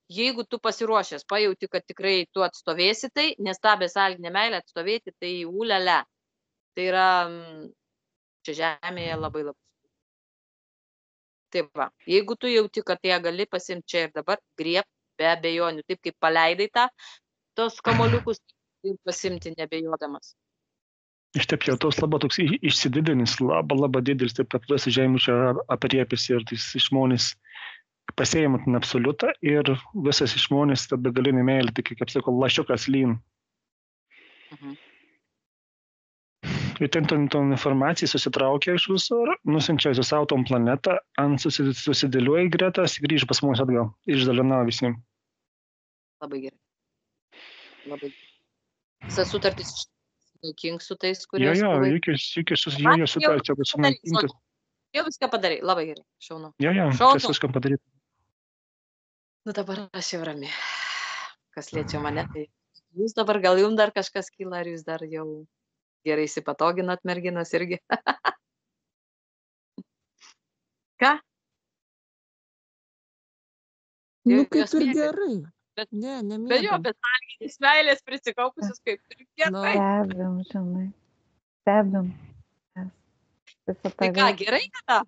S1: Jeigu tu pasiruošęs, pajauti, kad tikrai tu atstovėsi tai, nes tą besalginę meilę atstovėti, tai ulele. Tai yra čia žemėje labai labai. Taip va, jeigu tu jauti, kad ją gali pasimti čia ir dabar, grieb be abejonių, taip kaip paleidai tos kamoliukus ir pasimti nebejodamas.
S4: Iš taip jau tos labai toks išsididinis, labai didelis, taip kad visą žemę čia apriepėsi ir žmonės pasėjimat į absoliutą ir visas žmonės tą begalinį meilį, tik kaip sako, lašiukas lyn. Ir ten informacija susitraukia iš visur, nusinčia į savo tom planetą, susidėliuoja į gretas, grįž pas mus atgal, išdalinau visiems.
S1: Labai gerai. Labai gerai. Visas sutartis išnaikink su tais, kuriais buvai.
S4: Jo, sutartis sunaikinti.
S1: Jau viską padarai, labai gerai, šaunu.
S4: Jo, čia viską padaryti.
S1: Nu dabar aš jau rami. Kas liečia mane, tai jūs dabar, gal jums dar kažkas kyla, ar jūs dar jau... Gerai įsipatoginat merginas irgi. Ką?
S5: Nu, kaip ir gerai. Ne,
S1: Be jo,
S5: nemiegam.
S1: besąlyginės meilės prisikaupusios kaip ir
S5: Nu,
S1: kietai.
S2: Stebim, žinai. Stebim. Mes visą
S1: Tai
S2: tą
S1: ką,
S2: veiklą.
S1: gerai tada?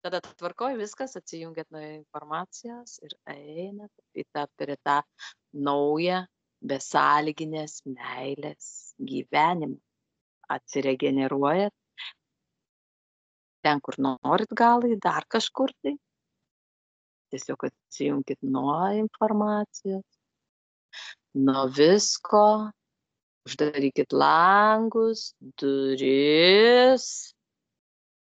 S1: Tada tvarkoj viskas, atsijungiat nuo informacijos ir einat į prie tą naują besąlyginės meilės gyvenimą. Atsiregeneruojat ten, kur norit, gal į dar kažkur tai. Tiesiog atsijunkit nuo informacijos, nuo visko, uždarykit langus, duris